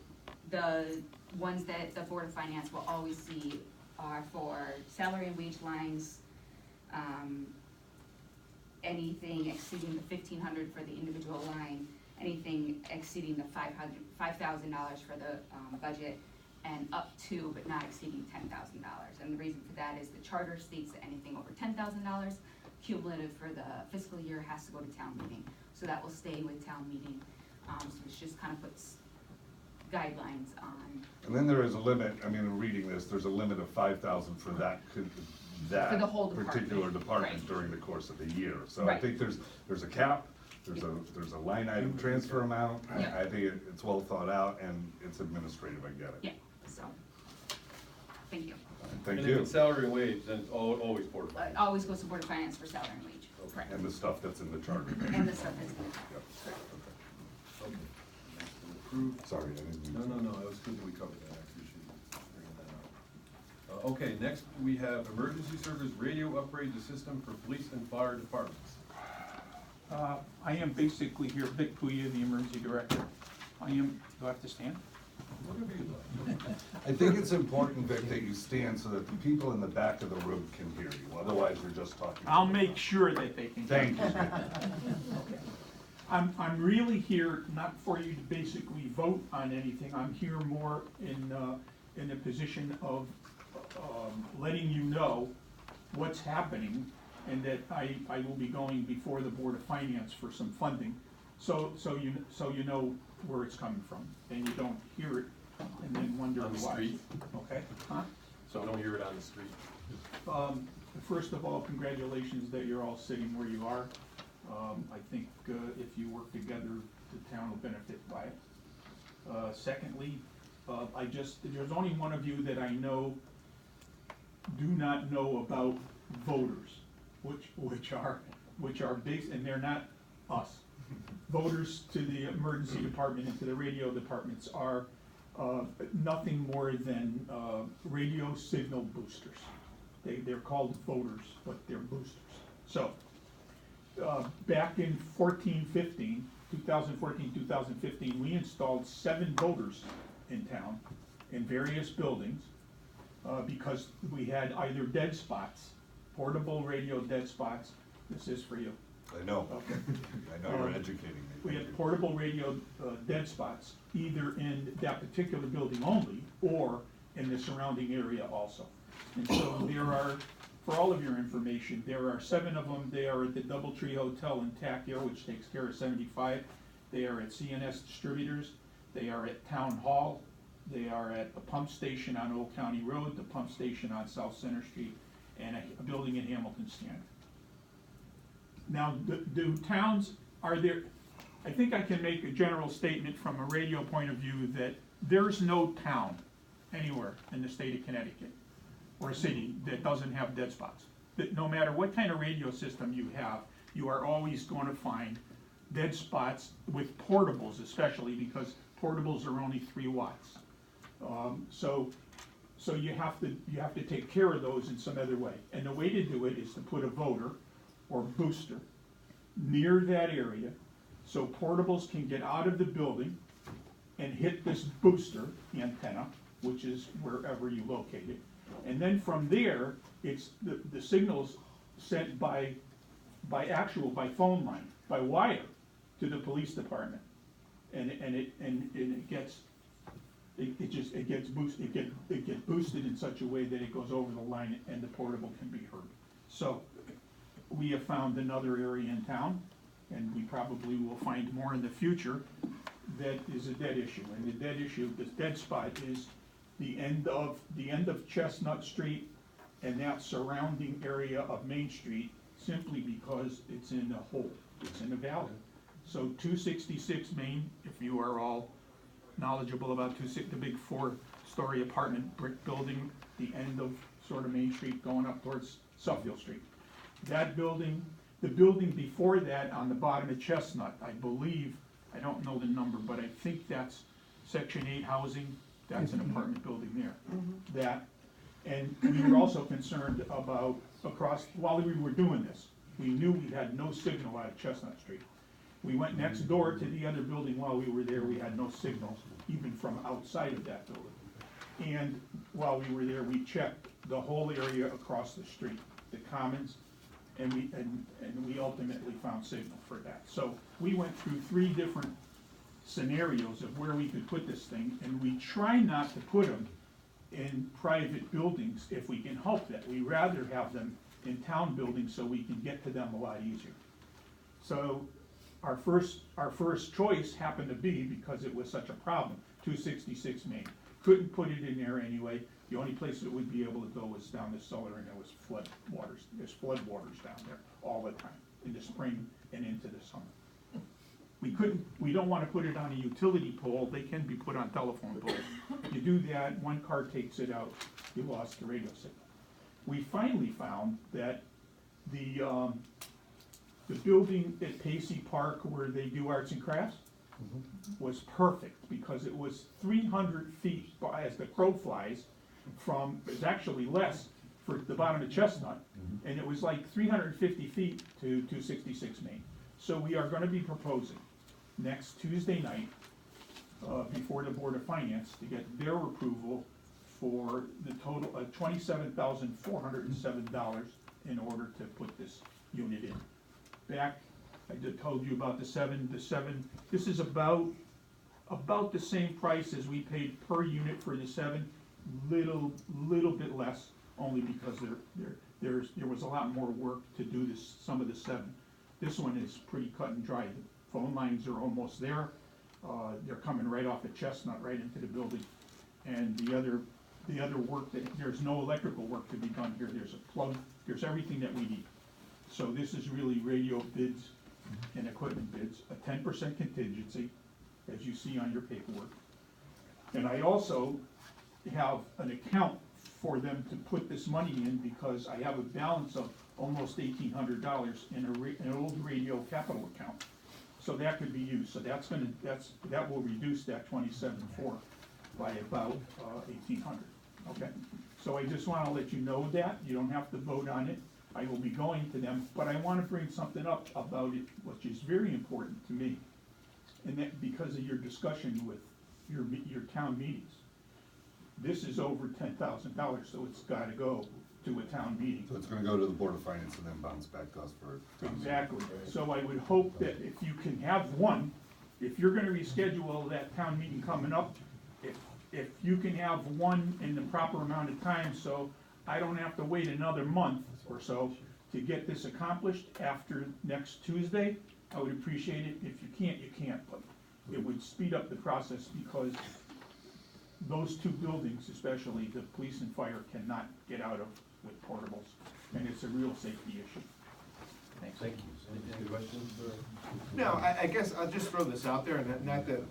the ones that the Board of Finance will always see are for salary and wage lines, anything exceeding the $1,500 for the individual line, anything exceeding the $5,000 for the budget, and up to but not exceeding $10,000. And the reason for that is the charter states that anything over $10,000 cumulative for the fiscal year has to go to town meeting. So that will stay with town meeting. So it just kind of puts guidelines on. And then there is a limit, I mean, reading this, there's a limit of 5,000 for that For the whole department, particular department right. during the course of the year. So I Right. think there's a cap, there's a line item transfer amount. Yeah. I think it's well thought out and it's administrative, I get it. Yeah, so, thank you. Thank And you. if it's salary and wage, then it's always Board of It Finance. always goes to Board of Finance for salary and wage, correct. And the stuff that's in the charter. And the stuff that's in the Yep. Okay. That's been approved. Sorry, I didn't mean to. No, it was good that we covered that, I appreciate you bringing that up. Okay, next we have emergency service radio upgrade the system for police and fire departments. I am basically here, Vic Puya, the emergency director. Do I have to stand? Whatever you like. I think it's important, Vic, that you stand so that the people in the back of the room can hear you, otherwise you're just talking. I'll make sure that they can. Thank you. Okay. I'm really here not for you to basically vote on anything. I'm here more in the position of letting you know what's happening and that I will be going before the Board of Finance for some funding. So you know where it's coming from and you don't hear it and then wonder why. On the street? Okay? Huh? So don't hear it on the street. First of all, congratulations that you're all sitting where you are. I think if you work together, the town will benefit by it. Secondly, there's only one of you that I know do not know about voters, which are big, and they're not us. Voters to the emergency department and to the radio departments are nothing more than radio signal boosters. They're called voters, but they're boosters. So, back in 2014, 2015, we installed 7 voters in town in various buildings because we had either dead spots, portable radio dead spots. This is for you. I know. Okay. I know you're educating me. We Thank had you. portable radio dead spots, either in that particular building only, or in the surrounding area also. And so there are, for all of your information, there are 7 of them. They are at the Doubletree Hotel in Tackier, which takes care of 75. They are at CNS Distributors. They are at Town Hall. They are at the pump station on Old County Road, the pump station on South Center Street, and a building in Hamilton Stand. Now, do towns, are there, I think I can make a general statement from a radio point of view that there's no town anywhere in the state of Connecticut or a city that doesn't have dead spots. That no matter what kind of radio system you have, you are always going to find dead spots with portables, especially because portables are only 3 watts. So you have to take care of those in some other way. And the way to do it is to put a voter or booster near that area so portables can get out of the building and hit this booster antenna, which is wherever you locate it. And then from there, it's the signals sent by phone line, by wire to the police department. And it gets boosted in such a way that it goes over the line and the portable can be heard. So we have found another area in town, and we probably will find more in the future, that is a dead issue. And the dead issue, this dead spot, is the end of Chestnut Street and that surrounding area of Main Street, simply because it's in a hole, it's in a valley. So 266 Main, if you are all knowledgeable about the big 4-story apartment brick building, the end of sort of Main Street going up towards Suffield Street. That building, the building before that on the bottom of Chestnut, I believe, I don't know the number, but I think that's Section 8 housing, that's an apartment building there. That, and we were also concerned about while we were doing this, we knew we had no signal out of Chestnut Street. We went next door to the other building while we were there, we had no signals, even from outside of that building. And while we were there, we checked the whole area across the street, the commons, and we ultimately found signal for that. So we went through 3 different scenarios of where we could put this thing, and we try not to put them in private buildings if we can help that. We rather have them in town buildings so we can get to them a lot easier. So our first choice happened to be, because it was such a problem, 266 Main. Couldn't put it in there anyway. The only place it would be able to go was down the cellar, and there was flood waters. There's flood waters down there all the time, in the spring and into the summer. We don't want to put it on a utility pole. They can be put on telephone poles. You do that, one car takes it out, you lost the radio signal. We finally found that the building at Pacey Park where they do arts and crafts was perfect, because it was 300 feet as the crow flies from, it's actually less for the bottom of Chestnut, and it was like 350 feet to 266 Main. So we are going to be proposing next Tuesday night before the Board of Finance to get their approval for the total of $27,407 in order to put this unit in. Back, I just told you about the seven, this is about the same price as we paid per unit for the 7, little bit less, only because there was a lot more work to do some of the 7. This one is pretty cut and dry. The phone lines are almost there. They're coming right off of Chestnut, right into the building. And the other work, there's no electrical work to be done here. There's a plug, there's everything that we need. So this is really radio bids and equipment bids, a 10% contingency, as you see on your paperwork. And I also have an account for them to put this money in, because I have a balance of almost $1,800 in an old radio capital account. So that could be used. So that will reduce that 27.4 by about 1,800. Okay. So I just want to let you know that you don't have to vote on it. I will be going to them, but I want to bring something up about it, which is very important to me, and that because of your discussion with your town meetings. This is over $10,000, so it's got to go to a town meeting. So it's gonna go to the Board of Finance and then bounce back to us for. Exactly. So I would hope that if you can have one, if you're gonna reschedule that town meeting coming up, if you can have one in the proper amount of time, so I don't have to wait another month or so to get this accomplished after next Tuesday, I would appreciate it. If you can't, you can't, but it would speed up the process, because those 2 buildings, especially the police and fire, cannot get out of with portables, and it's a real safety issue. Thank you. Any questions or? No, I guess I'll just throw this out there, and not that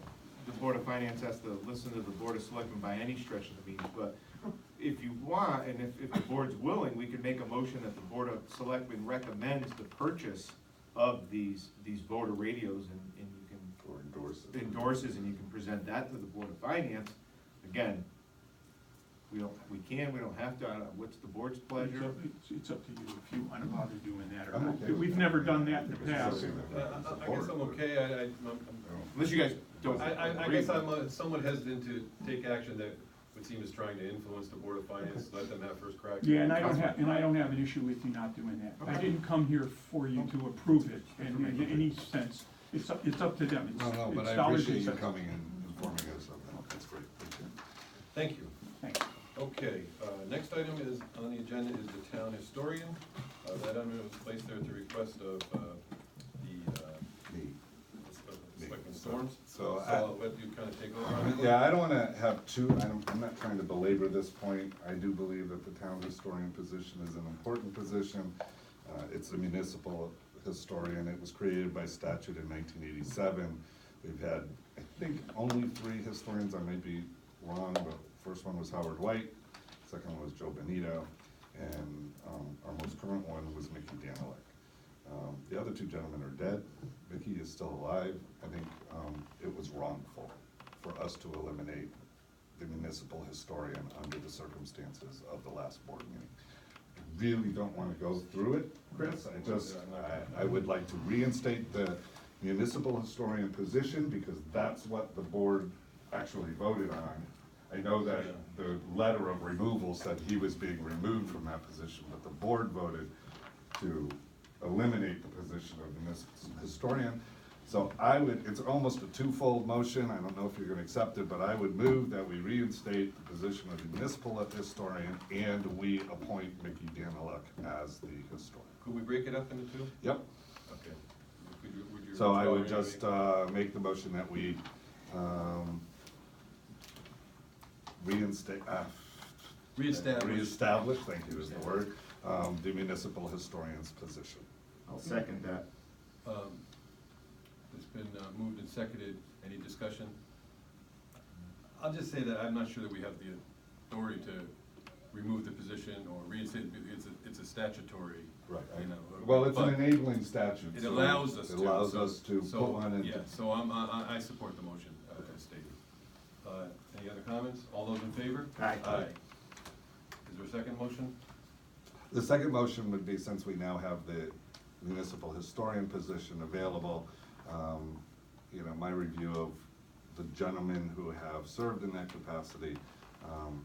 the Board of Finance has to listen to the Board of Selectmen by any stretch of the means, but if you want, and if the board's willing, we can make a motion that the Board of Selectmen recommends the purchase of these voter radios, and you can. Or endorses, and you can present that to the Board of Finance. Again, we don't have to, what's the board's pleasure? It's up to you if you want to bother doing that or I'm not. okay with We've that. never done that in the past. I guess I'm okay, Unless you guys don't. I guess I'm somewhat hesitant to take action that would seem as trying to influence the Board of Finance, let them have first crack. Yeah, and I don't have an issue with you not doing that. I didn't come here for you to approve it in any sense. It's up to them. No, but It's I dollars appreciate and you cents. coming and informing us of that, that's great, thank you. Thank you. Thanks. Okay, next item is, on the agenda is the town historian. That item was placed there at the request of Selectman Storms. So I'll let you kind of take over on it. Yeah, I don't wanna have I'm not trying to belabor this point. I do believe that the town historian position is an important position. It's a municipal historian. It was created by statute in 1987. We've had, I think, only 3 historians. I might be wrong, but first one was Howard White, second one was Joe Benito, and our most current one was Mickey Danilek. The other 2 gentlemen are dead. Mickey is still alive. I think it was wrongful for us to eliminate the municipal historian under the circumstances of the last board meeting. I really don't want to go through it, Chris. I would like to reinstate the municipal historian position because that's what the board actually voted on. I know that the letter of removal said he was being removed from that position, but the board voted to eliminate the position of municipal historian. So it's almost a twofold motion. I don't know if you're gonna accept it, but I would move that we reinstate the position of municipal historian and we appoint Mickey Danilek as the historian. Could we break it up into 2? Yep. Okay. Would you So I would withdraw just anything? make the motion that we reestablish, thank you is the word, the municipal historian's position. I'll second that. It's been moved and seconded. Any discussion? I'll just say that I'm not sure that we have the authority to remove the position or reinstate it. It's a statutory, Right. you know. Well, it's an but enabling statute. It so allows us to. It allows us to So, put one in. yeah, so I support the motion as stated. Any other comments? All those in favor? Aye. Aye. Is there a second motion? The second motion would be, since we now have the municipal historian position available, you know, my review of the gentlemen who have served in that capacity, and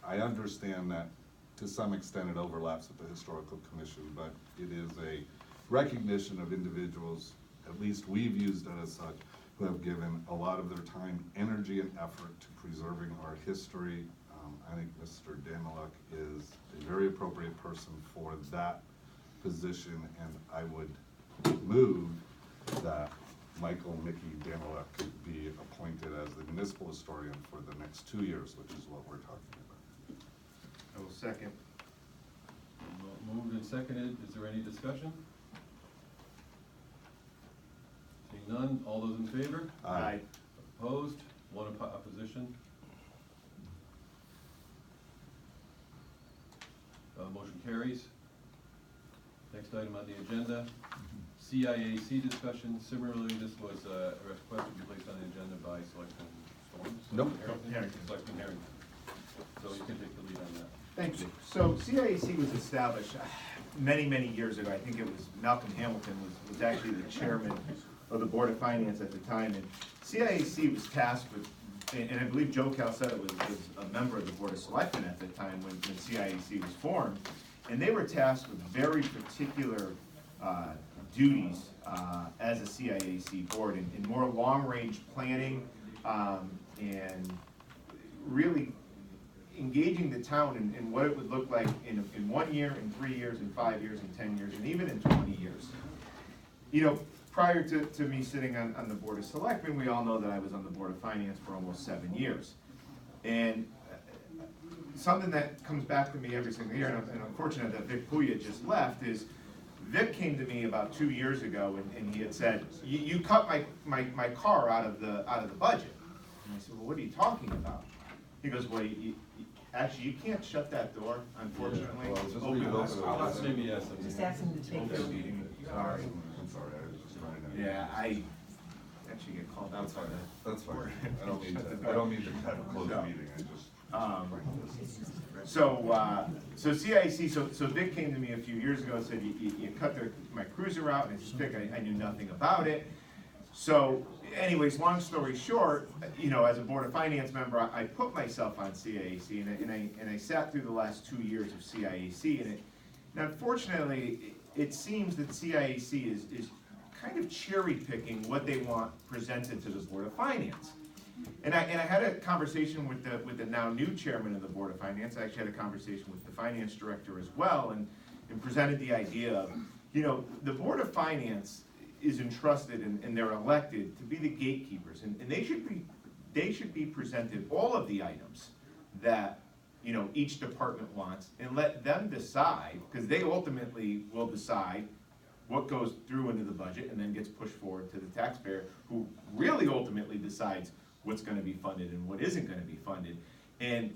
I understand that to some extent it overlaps with the historical commission, but it is a recognition of individuals, at least we've used it as such, who have given a lot of their time, energy, and effort to preserving our history. I think Mr. Danilek is a very appropriate person for that position, and I would move that Michael Mickey Danilek be appointed as the municipal historian for the next 2 years, which is what we're talking about. I will second. Moved and seconded. Is there any discussion? Seeing none, all those in favor? Aye. Opposed? One opposition? Motion carries. Next item on the agenda, CIAC discussion. Similarly, this was a request to be placed on the agenda by Selectman Storms. Nope. Selectman Harrington. So you can take the lead on that. Thank you. So CIAC was established many, many years ago. I think it was Malcolm Hamilton was actually the chairman of the Board of Finance at the time. And CIAC was tasked with, and I believe Joe Calcetta was a member of the Board of Selectmen at the time when CIAC was formed. And they were tasked with very particular duties as a CIAC board in more long-range planning and really engaging the town in what it would look like in 1 year, in 3 years, in 5 years, in 10 years, and even in 20 years. You know, prior to me sitting on the Board of Selectmen, we all know that I was on the Board of Finance for almost 7 years. And something that comes back to me every single year, and I'm fortunate that Vic Puya just left, is Vic came to me about 2 years ago, and he had said, you cut my car out of the budget. And I said, well, what are you talking about? He goes, well, actually, you can't shut that door, unfortunately. Yeah, well, just Open leave it this. open. Maybe ask them. Just ask him to take Open it. meeting. Sorry. I'm sorry, I was just trying to. Yeah, I actually get called out by the. That's fine, I don't mean to have a closed meeting, I just. So CIAC, so Vic came to me a few years ago and said, you cut my cruiser out, and I said, Vic, I knew nothing about it. So anyways, long story short, as a Board of Finance member, I put myself on CIAC, and I sat through the last 2 years of CIAC, and unfortunately, it seems that CIAC is kind of cherry picking what they want presented to the Board of Finance. And I had a conversation with the now new chairman of the Board of Finance. I actually had a conversation with the finance director as well, and presented the idea of, the Board of Finance is entrusted and they're elected to be the gatekeepers, and they should be presented all of the items that each department wants, and let them decide, because they ultimately will decide what goes through into the budget and then gets pushed forward to the taxpayer, who really ultimately decides what's gonna be funded and what isn't gonna be funded. And,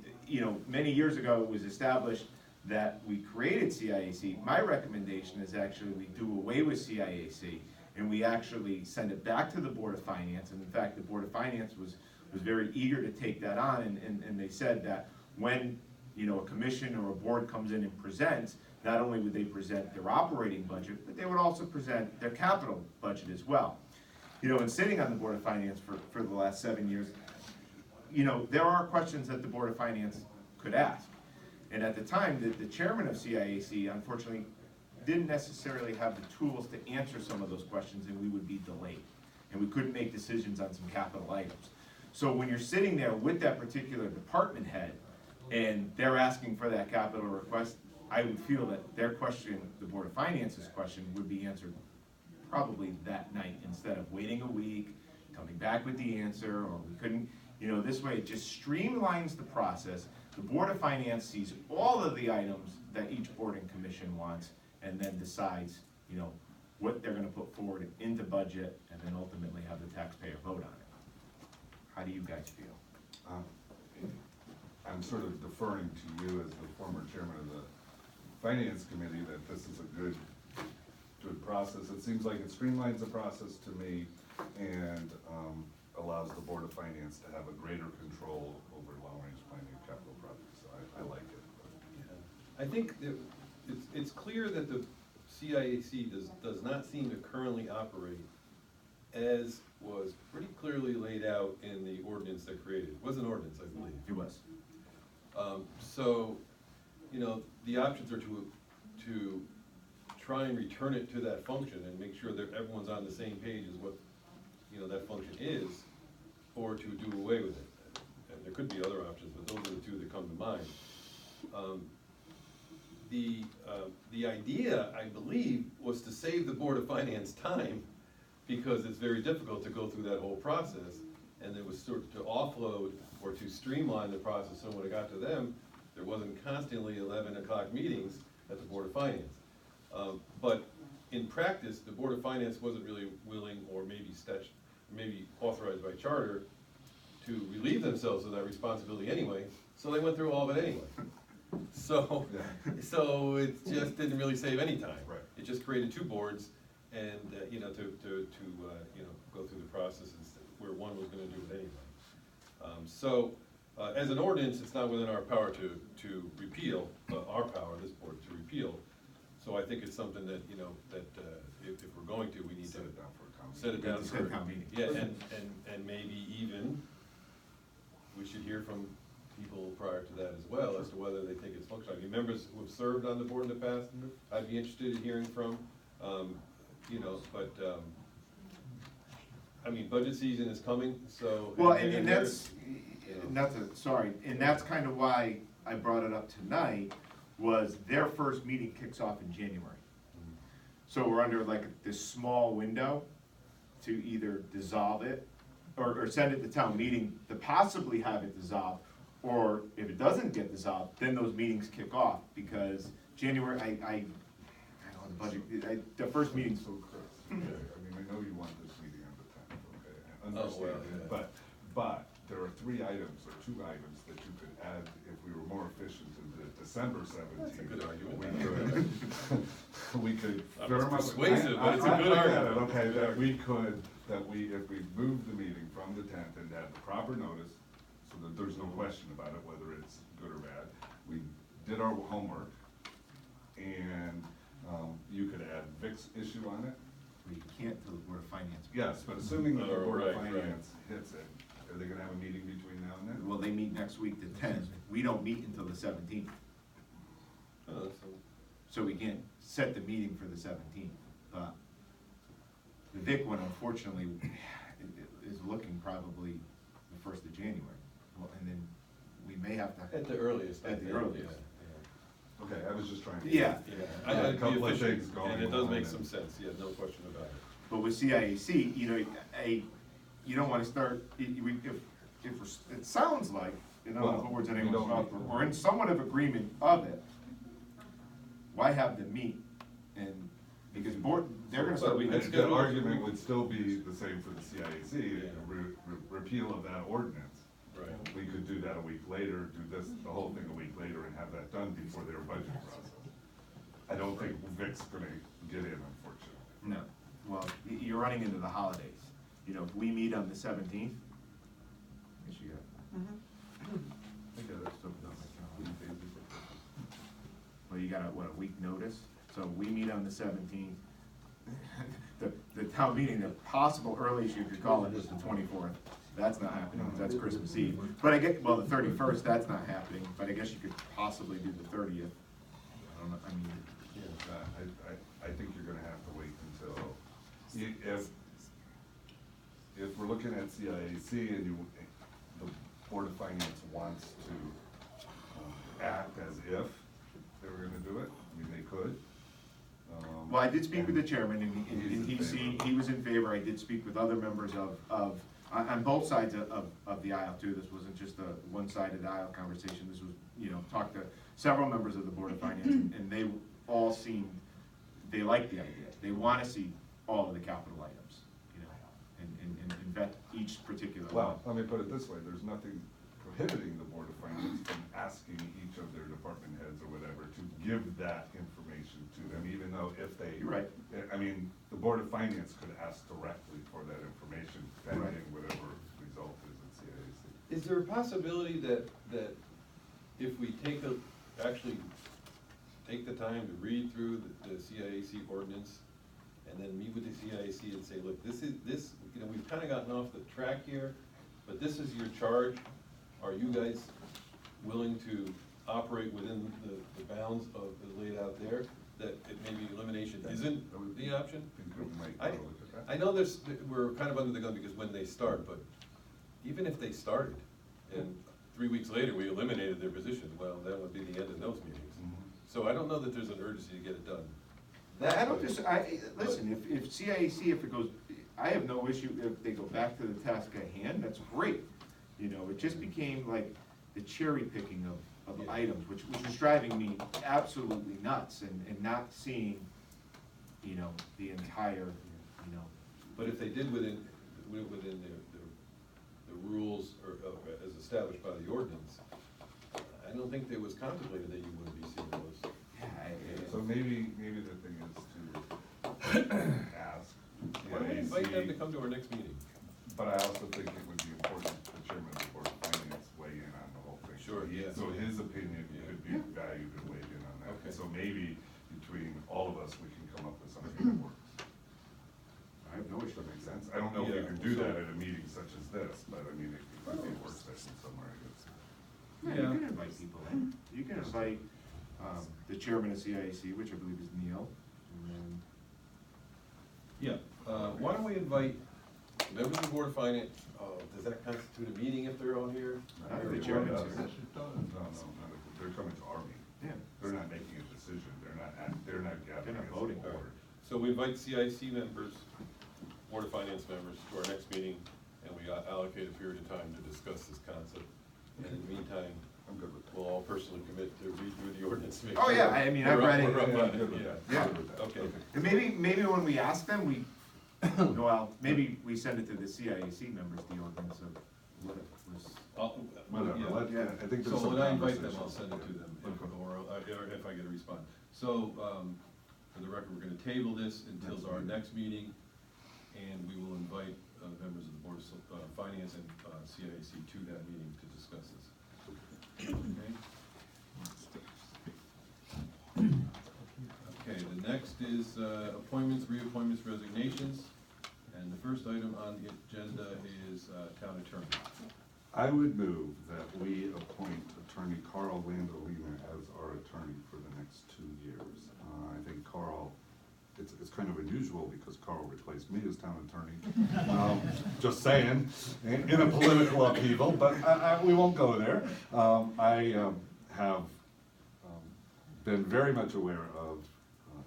many years ago, it was established that we created CIAC. My recommendation is actually we do away with CIAC, and we actually send it back to the Board of Finance. And in fact, the Board of Finance was very eager to take that on, and they said that when, a commission or a board comes in and presents, not only would they present their operating budget, but they would also present their capital budget as well. And sitting on the Board of Finance for the last 7 years, there are questions that the Board of Finance could ask. And at the time, the chairman of CIAC, unfortunately, didn't necessarily have the tools to answer some of those questions, and we would be delayed. And we couldn't make decisions on some capital items. So when you're sitting there with that particular department head, and they're asking for that capital request, I would feel that their question, the Board of Finance's question, would be answered probably that night, instead of waiting a week, coming back with the answer, or we couldn't, this way it just streamlines the process. The Board of Finance sees all of the items that each board and commission wants, and then decides, what they're gonna put forward into budget, and then ultimately have the taxpayer vote on it. How do you guys feel? I'm sort of deferring to you as the former chairman of the finance committee, that this is a good process. It seems like it streamlines the process to me, and allows the Board of Finance to have a greater control over long-range planning and capital projects. So I like it. I think that it's clear that the CIAC does not seem to currently operate as was pretty clearly laid out in the ordinance that created. It was an ordinance, I believe. It was. So, the options are to try and return it to that function and make sure that everyone's on the same page as what, that function is, or to do away with it. And there could be other options, but those are the two that come to mind. The idea, I believe, was to save the Board of Finance time, because it's very difficult to go through that whole process, and it was sort of to offload or to streamline the process, so when it got to them, there wasn't constantly 11 o'clock meetings at the Board of Finance. But in practice, the Board of Finance wasn't really willing, or maybe authorized by charter, to relieve themselves of that responsibility anyway, so they went through all of it anyway. So it just didn't really save any time. Right. It just created two boards, and, to go through the process where one was gonna do it anyway. As an ordinance, it's not within our power to repeal, our power, this board, to repeal. So I think it's something that, if we're going to, we need to Set it down for a conversation. set it down Set for, a town meeting. yeah, and maybe even, we should hear from people prior to that as well, as to whether they think it's functional. I mean, members who have served on the board in the past, I'd be interested in hearing from, budget season is coming, so. Well, and that's, and that's kind of why I brought it up tonight, was their first meeting kicks off in January. So we're under like this small window to either dissolve it, or send it to town meeting to possibly have it dissolved, or if it doesn't get dissolved, then those meetings kick off, because January, I don't know, the budget, the first meeting's. So Chris, okay, I mean, I know you want this meeting on the tenth, okay, I Oh, well, understand it, yeah. but there are 3 items or 2 items that you could add if we were more efficient in the December 17th. That's a good argument. We could I'm firm up. persuasive, but it's a good I get it, argument. okay, that if we move the meeting from the tenth and have the proper notice, so that there's no question about it, whether it's good or bad, we did our homework, and, you could add Vic's issue on it. Well, you can't till the Board of Finance. Yes, but assuming that the Oh, Board of right, right. Finance hits it, are they gonna have a meeting between now and then? Well, they meet next week, the 10th, we don't meet until the 17th, so we can't set the meeting for the 17th, but the Vic one, unfortunately, is looking probably the 1st of January, well, and then we may have to. At the earliest. I At the think, earliest. Okay, I was just trying to. Yeah. A couple of things going And it does on make and- some sense, yeah, no question about it. But with CIAC, you know, you don't wanna start, it sounds like, you know, Well, the words in we English, don't- we're in somewhat of agreement of it. Why have them meet? And, because they're gonna start. The argument would still be the same for the CIAC, repeal of that ordinance. Right. We could do that a week later, do this, the whole thing a week later, and have that done before their budget process. I don't think Vic's gonna get in, unfortunately. No, well, you're running into the holidays. You know, if we meet on the 17th. Yes, you got. I get it. Well, you got a week notice, so we meet on the 17th. The town meeting, the possible earliest you could call it is the 24th. That's not happening, 'cause that's Christmas Eve. But I get, well, the 31st, that's not happening, but I guess you could possibly do the 30th. I don't know, I mean. I think you're gonna have to wait until, if we're looking at CIAC and the Board of Finance wants to act as if they were gonna do it, I mean, they could. Well, I did speak with the chairman, and he was in favor. I did speak with other members on both sides of the aisle too. This wasn't just a one-sided aisle conversation. This was, you know, talked to several members of the Board of Finance, and they all seemed, they like the idea. They wanna see all of the capital items, you know, and vet each particular one. Well, let me put it this way, there's nothing prohibiting the Board of Finance from asking each of their department heads or whatever to give that information to them, even though if they. You're right. I mean, the Board of Finance could ask directly for that information, pending Right. whatever result is at CIAC. Is there a possibility that if we actually take the time to read through the CIAC ordinance, and then meet with the CIAC and say, look, this, you know, we've kinda gotten off the track here, but this is your charge, are you guys willing to operate within the bounds of, the laid out there, that it maybe elimination isn't the option? Think we might I, wanna look at that. I know we're kind of under the gun because when they start, but even if they started, and 3 weeks later we eliminated their position, well, that would be the end of those meetings. So I don't know that there's an urgency to get it done. I don't listen, if CIAC, if it goes, I have no issue if they go back to the task at hand, that's great. You know, it just became like the cherry picking of items, which was driving me absolutely nuts, and not seeing, you know, the entire, you know. But if they did within the rules or as established by the ordinance, I don't think it was contemplated that you wouldn't be seeing those. So maybe the thing is to ask Why don't we invite them to come to our next meeting? But I also think it would be important for the chairman of the Board of Finance weigh in on the whole thing. Sure, yeah. So his opinion could be valued and weighed in on that. Okay. So maybe between all of us, we can come up with something that works. I have no issue. Does that make sense? I don't know if we Yeah. can do that at a meeting such as this, but I mean, it could be a work session somewhere, I guess. Yeah, you can invite people in. You can invite, the chairman of CIAC, which I believe is Neil, and then. Yeah, why don't we invite members of the Board of Finance, does that constitute a meeting if they're all here? Not if the chairman's here. No, they're coming to our meeting. Yeah. They're not making a decision, they're not gathering They're not as a voting. board. So we invite CIC members, Board of Finance members to our next meeting, and we allocate a period of time to discuss this concept. And in the meantime, I'm good with that. we'll all personally commit to read through the ordinance. to make Oh, sure yeah, I mean, I've we're up- read it. we're up on I'm good with that. Yeah. I'm good with that. Okay. And maybe when we ask them, we, well, maybe we send it to the CIAC members, the ordinance of what it was. Whatever, Yeah. I think So there's some when I invite them, I'll conversation. send it to them, or if I get a response. So, for the record, we're gonna table this until our next meeting, and we will invite, members of the Board of Finance and, CIAC to that meeting to discuss this. Okay? Okay, the next is, appointments, reappointments, resignations, and the first item on the agenda is, town attorney. I would move that we appoint Attorney Carl Landolina as our attorney for the next 2 years. I think Carl, it's kind of unusual because Carl replaced me as town attorney. Just saying, in a political upheaval, but we won't go there. I have been very much aware of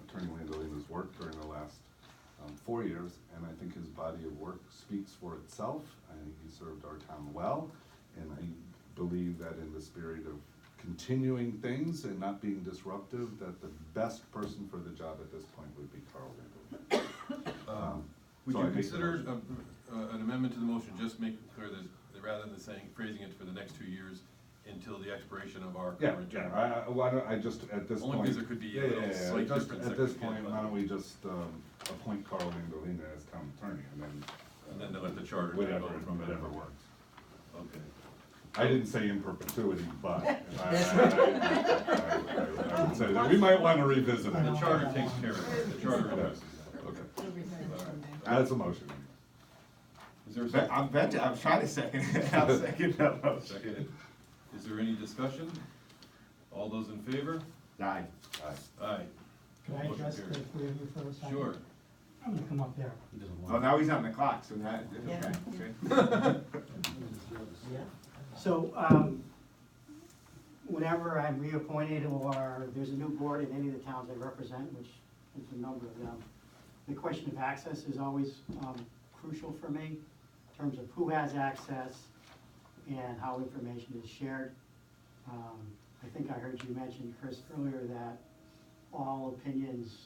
Attorney Landolina's work during the last 4 years, and I think his body of work speaks for itself. I think he served our town well, and I believe that in the spirit of continuing things and not being disruptive, that the best person for the job at this point would be Carl Landolina. Would So you I make the consider motion. an amendment to the motion, just make it clear that rather than saying, phrasing it for the next 2 years until the expiration of our Yeah, current yeah, term? why don't I just, at this point. Only because there could be a little slight just difference at that this could get point, why about. don't we just appoint Carl Landolina as town attorney, and then. And then they'll let the charter take Whatever, over from whatever there. works. Okay. I didn't say in perpetuity, but I would say that we might want to revisit it. The charter takes care of it, the charter addresses that. Okay. That's a motion. Is there a second? I'm trying to second it, I'll second that motion. Second. Is there any discussion? All those in favor? Aye. Aye. Can I Motion address the carries. three of you for a second? Sure. I'm gonna come up there. Oh, now he's on the clock, so that, Yeah. okay. So, whenever I'm reappointed or there's a new board in any of the towns I represent, which is a number of them, the question of access is always crucial for me in terms of who has access and how information is shared. I think I heard you mention, Chris, earlier that all opinions,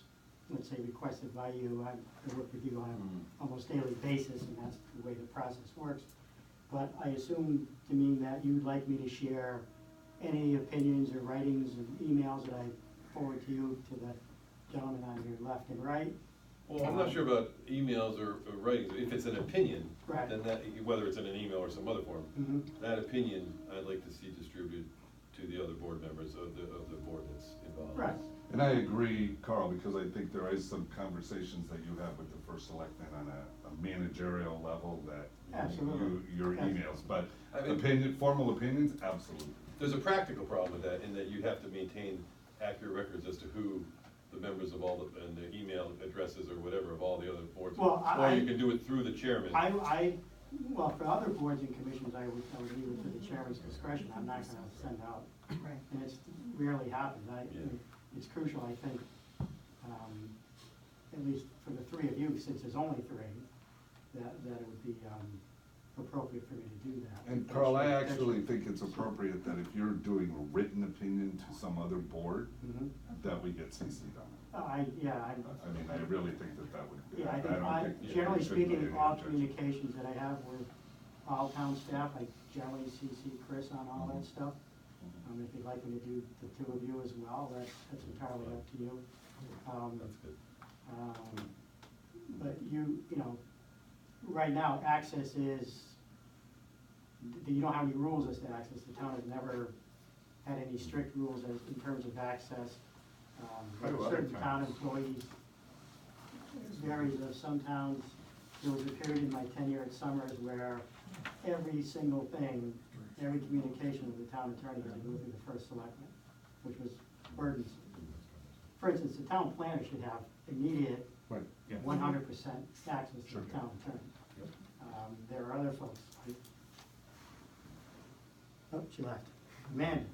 let's say requested by you, I work with you on an almost daily basis, and that's the way the process works. But I assume to mean that you'd like me to share any opinions or writings and emails that I forward to you, to the gentleman on your left and right. Well, I'm not sure about emails or writings. If it's an opinion, Right. then that, whether it's in an email or some other form, Mhm. that opinion I'd like to see distributed to the other board members of the board that's involved. Right. And I agree, Carl, because I think there is some conversations that you have with the first selectman on a managerial level that Absolutely. your Yes. emails, but I mean- formal opinions, absolutely. There's a practical problem with that, in that you have to maintain accurate records as to who the members of all the, and the email addresses or whatever of all the other boards. Well, Or you can do it through the chairman. Well, for other boards and commissions, I would leave it to the chairman's discretion. I'm not gonna send out, Right. and it's rarely happens. Yeah. It's crucial, I think, at least for the three of you, since there's only three, that it would be appropriate for me to do that. And Carl, I actually think it's appropriate that if you're doing a written opinion to some other board, Mhm. that we get CC'd on it. I I mean, I really think that would be. Yeah, I don't think, generally there should be speaking, any all objection. communications that I have with all town staff, I generally CC Chris on all that stuff. If you'd like me to do the two of you as well, that's entirely up to you. That's good. But you know, right now, access is, you don't have any rules as to access. The town has never had any strict rules as, in terms of access. How do other Certain town towns? employees, it varies of some towns. There was a period in my tenure at Summers where every single thing, every communication with the town attorney had to go through the first selectman, which was burdensome. For instance, the town planner should have immediate Right. Yeah. 100% access to Sure. the town attorney. Yep. There are other folks. Oh, she left. Amanda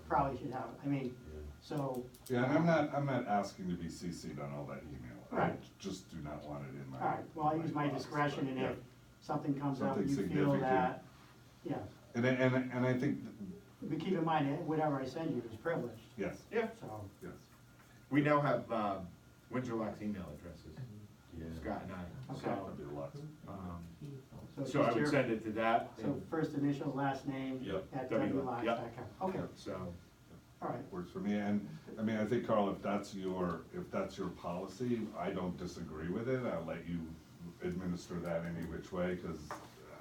probably should have it. I mean, so. Yeah, and I'm not asking to be CC'd on all that email. I Right. just do not want it in my. All right, well, I use my box, discretion, but and yeah. if something comes up, Something you feel significant. that, yeah, And I think, But keep in mind, whatever I send you is privileged, yes, Yeah, so. yes. we now have, Windsor Locks email addresses, Yeah. Scott and I, Okay. so, That'd be a lot. it's so I just would your- send it to that. So first initial, last name, Yep. at W- wlocks.com. yep. Okay, So, all right. Works for me, and, I mean, I think, Carl, if that's your policy, I don't disagree with it, I'll let you administer that any which way, cause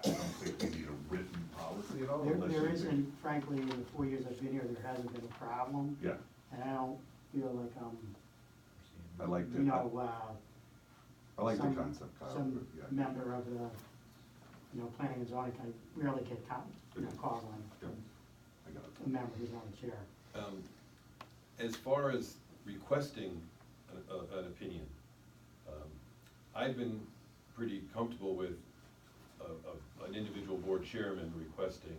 I don't think we need a written policy at all, unless you There think. isn't, frankly, in the 4 years I've been here, there hasn't been a problem, Yeah, and I don't feel like, I like you the, know, I like the some- concept, Kyle, some yeah. member of the, planning and zoning, I rarely get calls on Yeah, I got it. a member who's not a chair. As far as requesting an opinion, I've been pretty comfortable with an individual board chairman requesting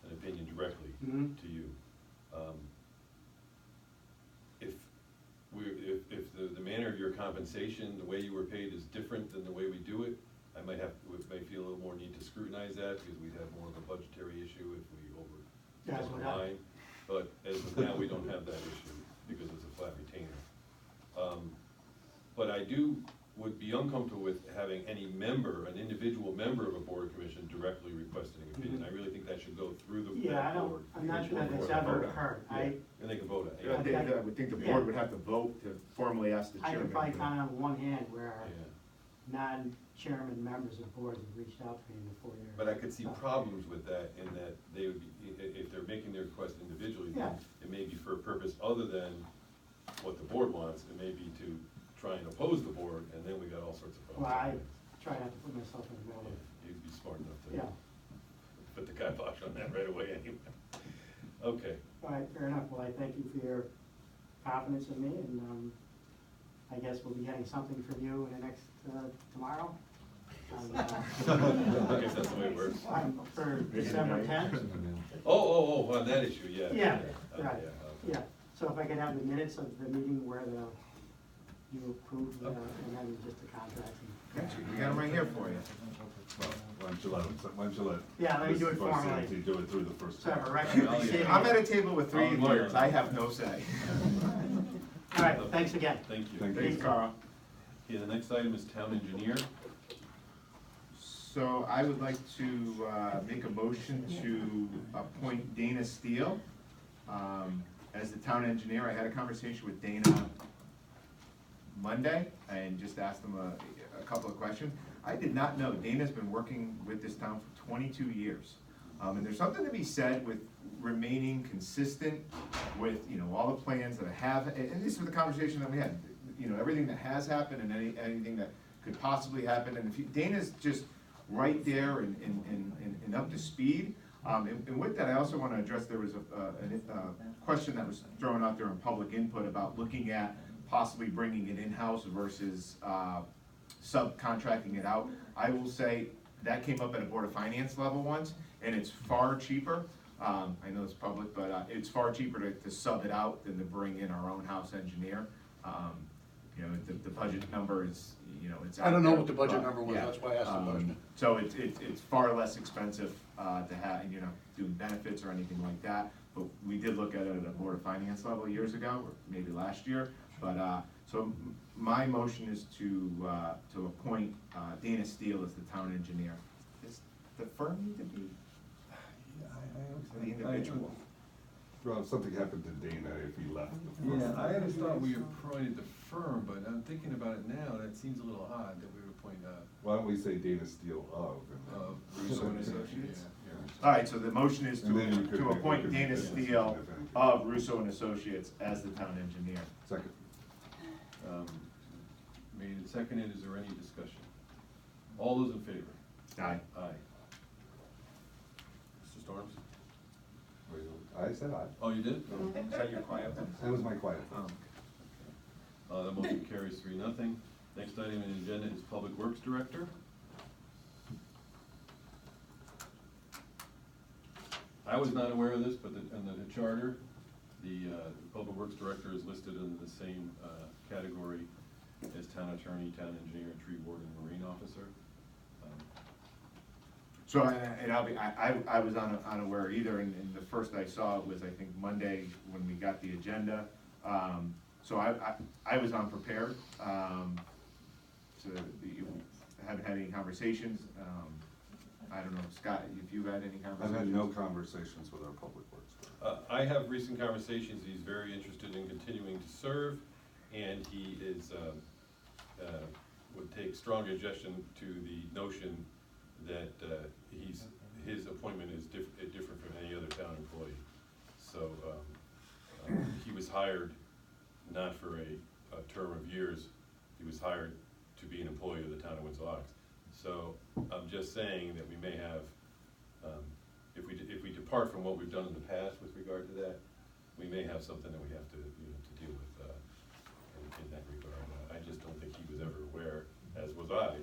an opinion directly Mhm. to you. If the manner of your compensation, the way you were paid is different than the way we do it, I might feel a little more need to scrutinize that, because we'd have more of a budgetary issue if we That's what happened. overline. But as of now, we don't have that issue, because it's a flat retainer. But I would be uncomfortable with having any member, an individual member of a board or commission directly requesting an opinion. I really think that should go through the Yeah, board. I'm not sure that it's Board. ever occurred. Yeah, And they can vote on it. I think, I would think the board would have to vote to formally ask the I chairman. can probably count on one hand where Yeah. non-chairman members of boards have reached out to me in the 4 years. But I could see problems with that, in that they would be, if they're making their request individually, then Yeah. it may be for a purpose other than what the board wants, it may be to try and oppose the board, and then we got all sorts of Well, problems. I try not to put myself in the middle of it. Yeah, you'd be smart enough to Yeah. put the kibosh on that right away anyway. Okay, All right, fair enough. Well, I thank you for your confidence in me, and I guess we'll be getting something from you in the next, tomorrow. I guess that's the way it works. For December 10th. Oh, on that issue, yeah. Yeah, Okay, right, okay. yeah. So if I could have the minutes of the meeting where you approved, and then just the contracts and. Gotcha. We got them right here for you. Well, why don't you let? Yeah, let me do it Mr. Garcia formally. Do it through the first. So I have a time. record of Oh, yeah. receiving. I'm at a table with three Oh, lawyers, yeah. I have no say. All right, thanks again. Thank you. Thank you. Thanks, Carl. Okay, the next item is town engineer. So I would like to make a motion to appoint Dana Steele as the town engineer. I had a conversation with Dana Monday and just asked him a couple of questions. I did not know Dana's been working with this town for 22 years. And there's something to be said with remaining consistent with, all the plans that I have, and this was the conversation that we had, everything that has happened and anything that could possibly happen, and if Dana's just right there and up to speed. And with that, I also want to address, there was a question that was thrown out there in public input about looking at possibly bringing it in-house versus subcontracting it out. I will say, that came up at a Board of Finance level once, and it's far cheaper. I know it's public, but it's far cheaper to sub it out than to bring in our own house engineer. The budget number is, it's out I don't know there, what the budget but, number was, yeah. that's why I asked the question. So it's far less expensive to have, doing benefits or anything like that. But we did look at it at a Board of Finance level years ago, or maybe last year. But, so my motion is to appoint Dana Steele as the town engineer. Does the firm need to be? The individual? Well, if something happened to Dana if he left. Yeah, I always thought we appointed the firm, but I'm thinking about it now, that seems a little odd that we would appoint, Why don't we say Dana Steele of? Russo and Associates. All right, so the motion is And then you could to make- appoint you could Dana make that Steele if anything. of Russo and Associates as the town engineer. Second. Made and seconded, is there any discussion? All those in favor? Aye. Aye. Mr. Storms? I said aye. Oh, you did? Is that your quiet one? That was my quiet. The motion carries 3-0. Next item on the agenda is Public Works Director. I was not aware of this, but in the charter, the Public Works Director is listed in the same category as Town Attorney, Town Engineer, and Tree Warden, Marine Officer. So, and I was unaware either, and the first I saw was, I think, Monday when we got the agenda. So I was unprepared, so haven't had any conversations. I don't know, Scott, if you had any I've conversations? had no conversations with our public works director. I have recent conversations, he's very interested in continuing to serve, and he is, would take strong objection to the notion that his appointment is different from any other town employee. So, he was hired not for a term of years, he was hired to be an employee of the town of Windsor. So, I'm just saying that we may have, if we depart from what we've done in the past with regard to that, we may have something that we have to, to deal with, in that regard. I just don't think he was ever aware, as was I,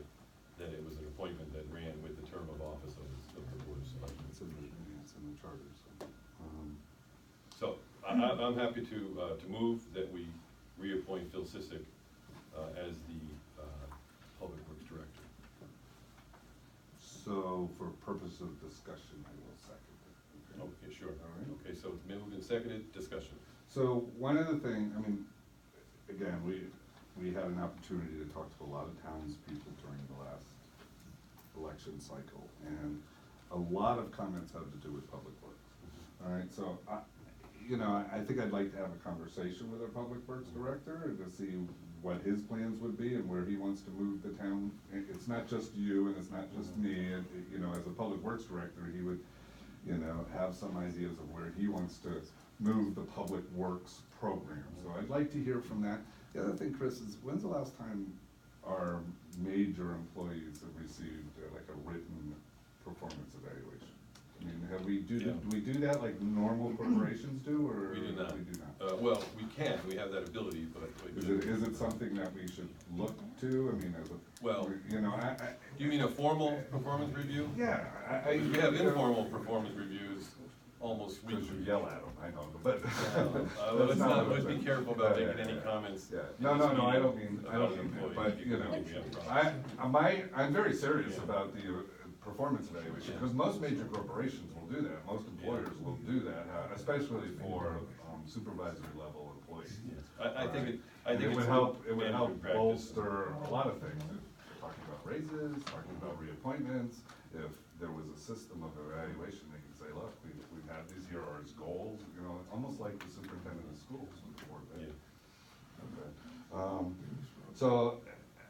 that it was an appointment that ran with the term of office of the Board of Selectmen. It's in the charter, so. So, I'm happy to move that we reappoint Phil Sissick, as the, Public Works Director. So for purpose of discussion, I will second it. Okay, sure. All right. Okay, so it's moved and seconded, discussion. So one other thing, I mean, again, we had an opportunity to talk to a lot of townspeople during the last election cycle, and a lot of comments have to do with public works. All right, so I think I'd like to have a conversation with our public works director and to see what his plans would be and where he wants to move the town. It's not just you and it's not just me, as a public works director, he would, have some ideas of where he wants to move the public works program. So I'd like to hear from that. The other thing, Chris, is when's the last time our major employees have received like a written performance evaluation? I mean, do we do that like normal corporations do, or? We do not. We do not. Well, we can, we have that ability, but. Is it something that we should look to? I mean, as a. Well, I. Do you mean a formal performance review? Yeah, We have informal performance reviews almost We weekly. should yell at them, I know, but. Let's be careful about making any comments. Yeah. No, I don't mean that, but, I'm very serious about the performance evaluation, because most major corporations will do that, most employers will do that, especially for supervisory level employees. I think It would it's help mandatory practice. bolster a lot of things, talking about raises, talking about reappointments. If there was a system of evaluation, they could say, look, we've had these, here are his goals, almost like the superintendent of schools before that. Okay. So,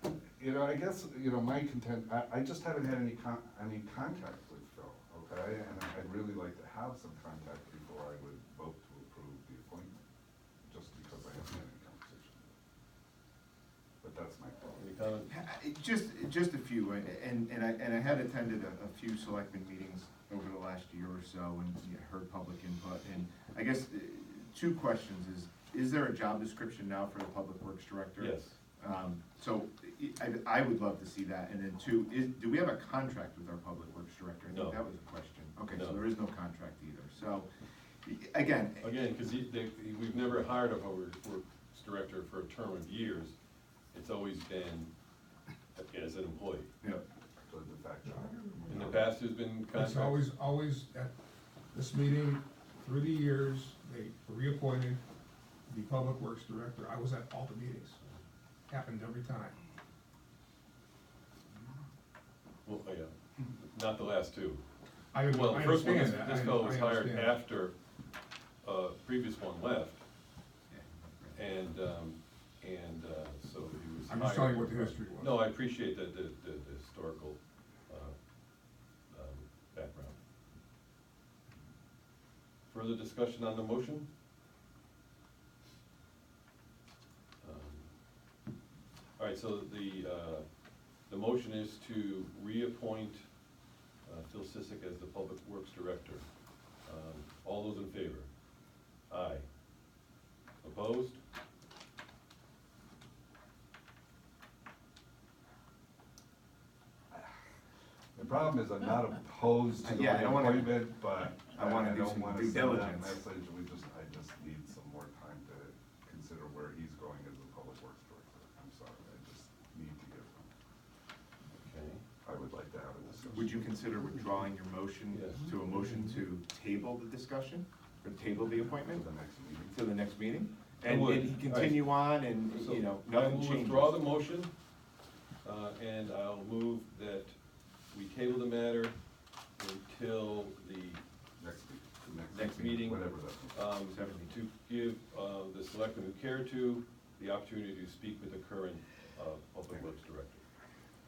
I guess, my content, I just haven't had any contact with Phil, okay? And I'd really like to have some contact before I would vote to approve the appointment, just because I haven't had any conversation. But that's my thought. Any comment? Just a few, and I had attended a few selectmen meetings over the last year or so and heard public input, and I guess two questions is there a job description now for the public works director? Yes. So I would love to see that, and then two, do we have a contract with our public works director? I No. think that was a question. Okay, so No. there is no contract either, so, again. Again, because we've never hired a public works director for a term of years. It's always been as an employee. Yeah. So de facto. In the past, there's been It's contracts. always at this meeting, through the years, they reappointed the public works director. I was at all the meetings. Happened every time. Well, yeah, not the last two. I Well, the first one, understand that. this fellow was I hired understand. after, previous one left. And, so he was hired. I'm just telling you what the history was. No, I appreciate the historical, background. Further discussion on the motion? All right, so the motion is to reappoint Phil Sissick as the Public Works Director. All those in favor? Aye. Opposed? The problem is I'm not opposed to the Yeah, I don't wanna- reappointment, but I wanna do don't some wanna due send that diligence. message. I just need some more time to consider where he's going as a public works director. I'm sorry, I just need to give him. Okay. I would like to have a discussion. would you consider withdrawing your motion Yes. to a motion to table the discussion, or table the appointment? To the next meeting? And would. and continue on and, So you know, I nothing will changes. withdraw the motion, and I'll move that we table the matter until the next meeting. Whatever that is. To give the selectmen who care to the opportunity to speak with the current Public Works Director.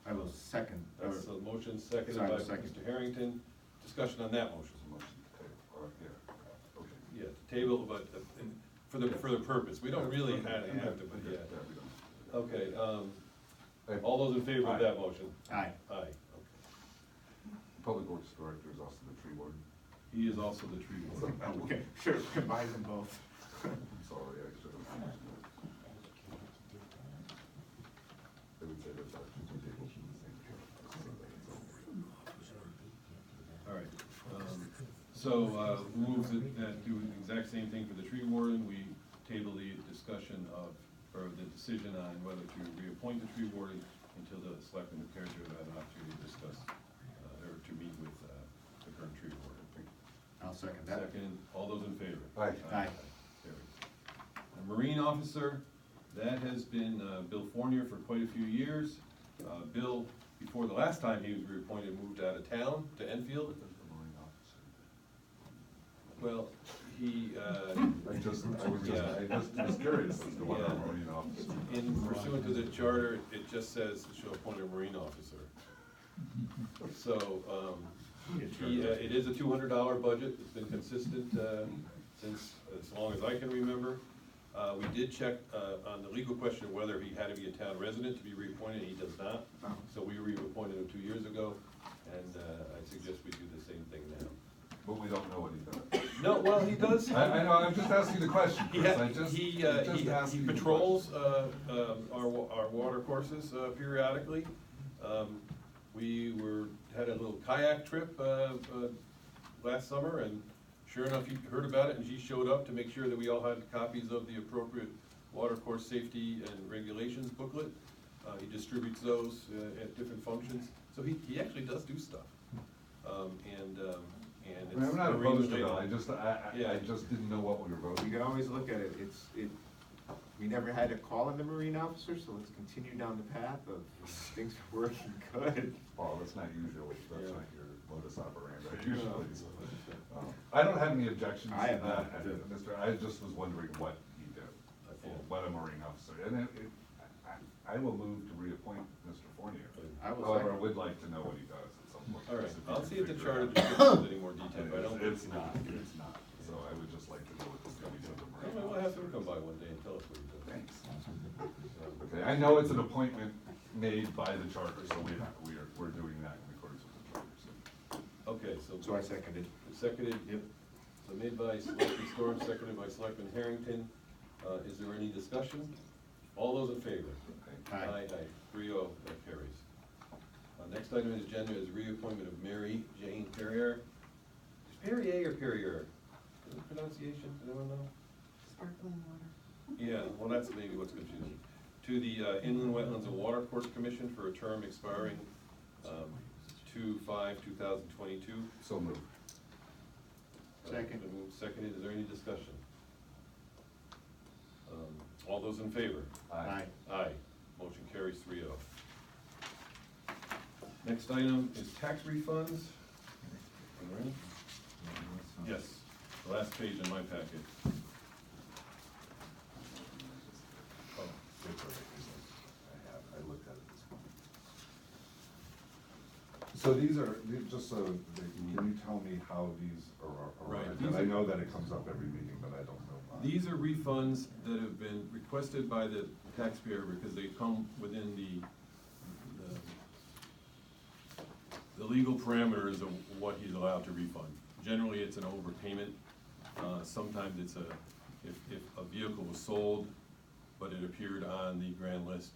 I will second, or, That's the motion, seconded Sorry, by second. Mr. Harrington. Discussion on that motion. Okay. Yeah, table, but for the purpose, we don't really have to, but yeah. Okay, all those in favor of that motion? aye. Aye. Public Works Director is also the tree warden. He is also the tree warden. Okay, should have combined them both. I'm sorry, I should have. I would say that's actually two tables from the same chart. All right, so, move that do the exact same thing for the tree warden. We table the discussion of, or the decision on whether to reappoint the tree warden until the selectmen who care to have an opportunity to discuss, or to meet with, the current tree warden. I'll second that. Second, all those in favor? Aye. Aye. Carries. A Marine officer, that has been Bill Fournier for quite a few years. Bill, before the last time he was reappointed, moved out of town to Enfield. Well, he, I was curious as to what our Marine officer. in pursuant to the charter, it just says it shall appoint a Marine officer. So, it is a $200 budget, it's been consistent, since as long as I can remember. We did check, on the legal question whether he had to be a town resident to be reappointed, he does not. So we reappointed him 2 years ago, and, I suggest we do the same thing now. But we don't know what he does. No, well, he does. I know, I'm just asking the question, Chris, He asking the patrols, our water courses periodically. We had a little kayak trip, last summer, and sure enough, he heard about it, and he showed up to make sure that we all had copies of the appropriate water course safety and regulations booklet. He distributes those, at different functions, so he actually does do stuff. And I mean, I'm not opposed to it, I just didn't know what we were We voting. can always look at it, we never had to call in the Marine officer, so let's continue down the path of things working good. Paul, that's not usually, that's not your modus operandi, Yeah. usually. I don't have any objections to I have that, not. Mr., I just was wondering what he did, what a Marine officer, and I will move to reappoint Mr. Fournier. I will However, I second. would like to know what he does at some point. All right, if you I'll can see if the figure charter it out. description has any more detail, but I don't think. It's not, so I would just like to know what the duties of the Marine Well, we'll have him come by one day and tell us what he does. Thanks. Okay, I know it's an appointment made by the charter, so we're doing that in accordance with the charter, so. Okay, So I seconded. seconded, Yep. so made by Selectman Storm, seconded by Selectman Harrington. Is there any discussion? All those in favor? Aye. 3-0, that carries. Next item on the agenda is reappointment of Mary Jane Perrier. Is Perrier or Perrier? Is it pronunciation, does anyone know? Sparkling water. Yeah, well, that's maybe what's confusing. To the Inland Wetlands and Watercourse Commission for a term expiring 2/5/2022. So moved. Second. Been moved, seconded, is there any discussion? All those in favor? Aye. Aye, motion carries 3-0. Next item is tax refunds. All right. Yes, the last page in my packet. Oh, paper, I looked at it this morning. So just so, can you tell me how these are Right, arrived? these And I are- know that it comes up every meeting, but I don't know why. These are refunds that have been requested by the taxpayer because they come within the legal parameters of what he's allowed to refund. Generally, it's an overpayment. Sometimes it's if a vehicle was sold, but it appeared on the grand list,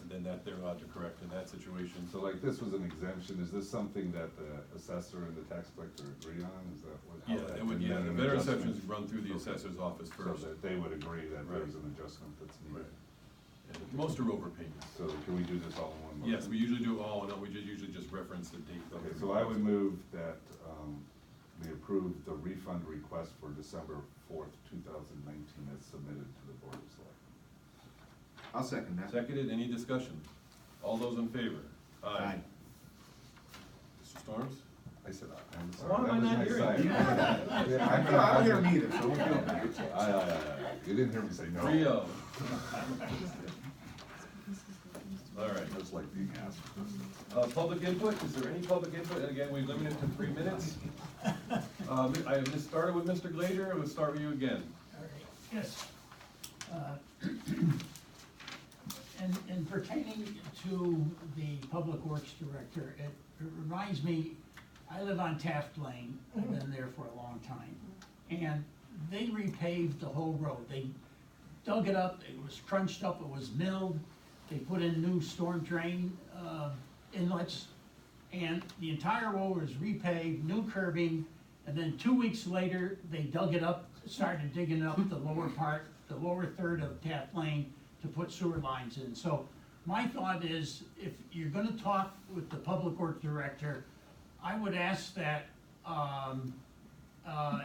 then that they're allowed to correct in that situation. So like this was an exemption, is this something that the assessor and the tax collector agree on, is that what? how Yeah, that- it would, and yeah, then the an better adjustment? exceptions run through the Okay. assessor's office So first. that they would agree that Right. there's an adjustment that's needed. Most are overpayments. So can we do this all in one motion? Yes, we usually do all, and we just usually just reference the date. Okay, so I would move that, we approve the refund request for December 4th, 2019 as submitted to the Board of Selectmen. I'll second that. Seconded, any discussion? All those in favor? Aye. Mr. Storms? I said aye, I'm sorry. Why am I That was not my hearing side. you? Yeah, I don't hear him either, so don't feel bad. Aye. You didn't hear me say no. 3-0. All right. Just like being asked. Public input, is there any public input? And again, we limit it to 3 minutes. I just started with Mr. Glader, we'll start with you again. All right, yes. And pertaining to the Public Works Director, it reminds me, I live on Taft Lane, I've been there for a long time, and they repaved the whole road. They dug it up, it was crunched up, it was milled, they put in new storm drain inlets, and the entire road was repaved, new curbing, and then 2 weeks later, they dug it up, started digging up the lower part, the lower third of Taft Lane to put sewer lines in. So my thought is, if you're gonna talk with the Public Works Director, I would ask that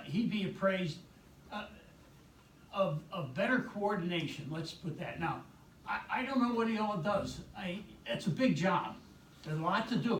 he be appraised of better coordination, let's put that. Now, I don't know what he all does. It's a big job, there's a lot to do.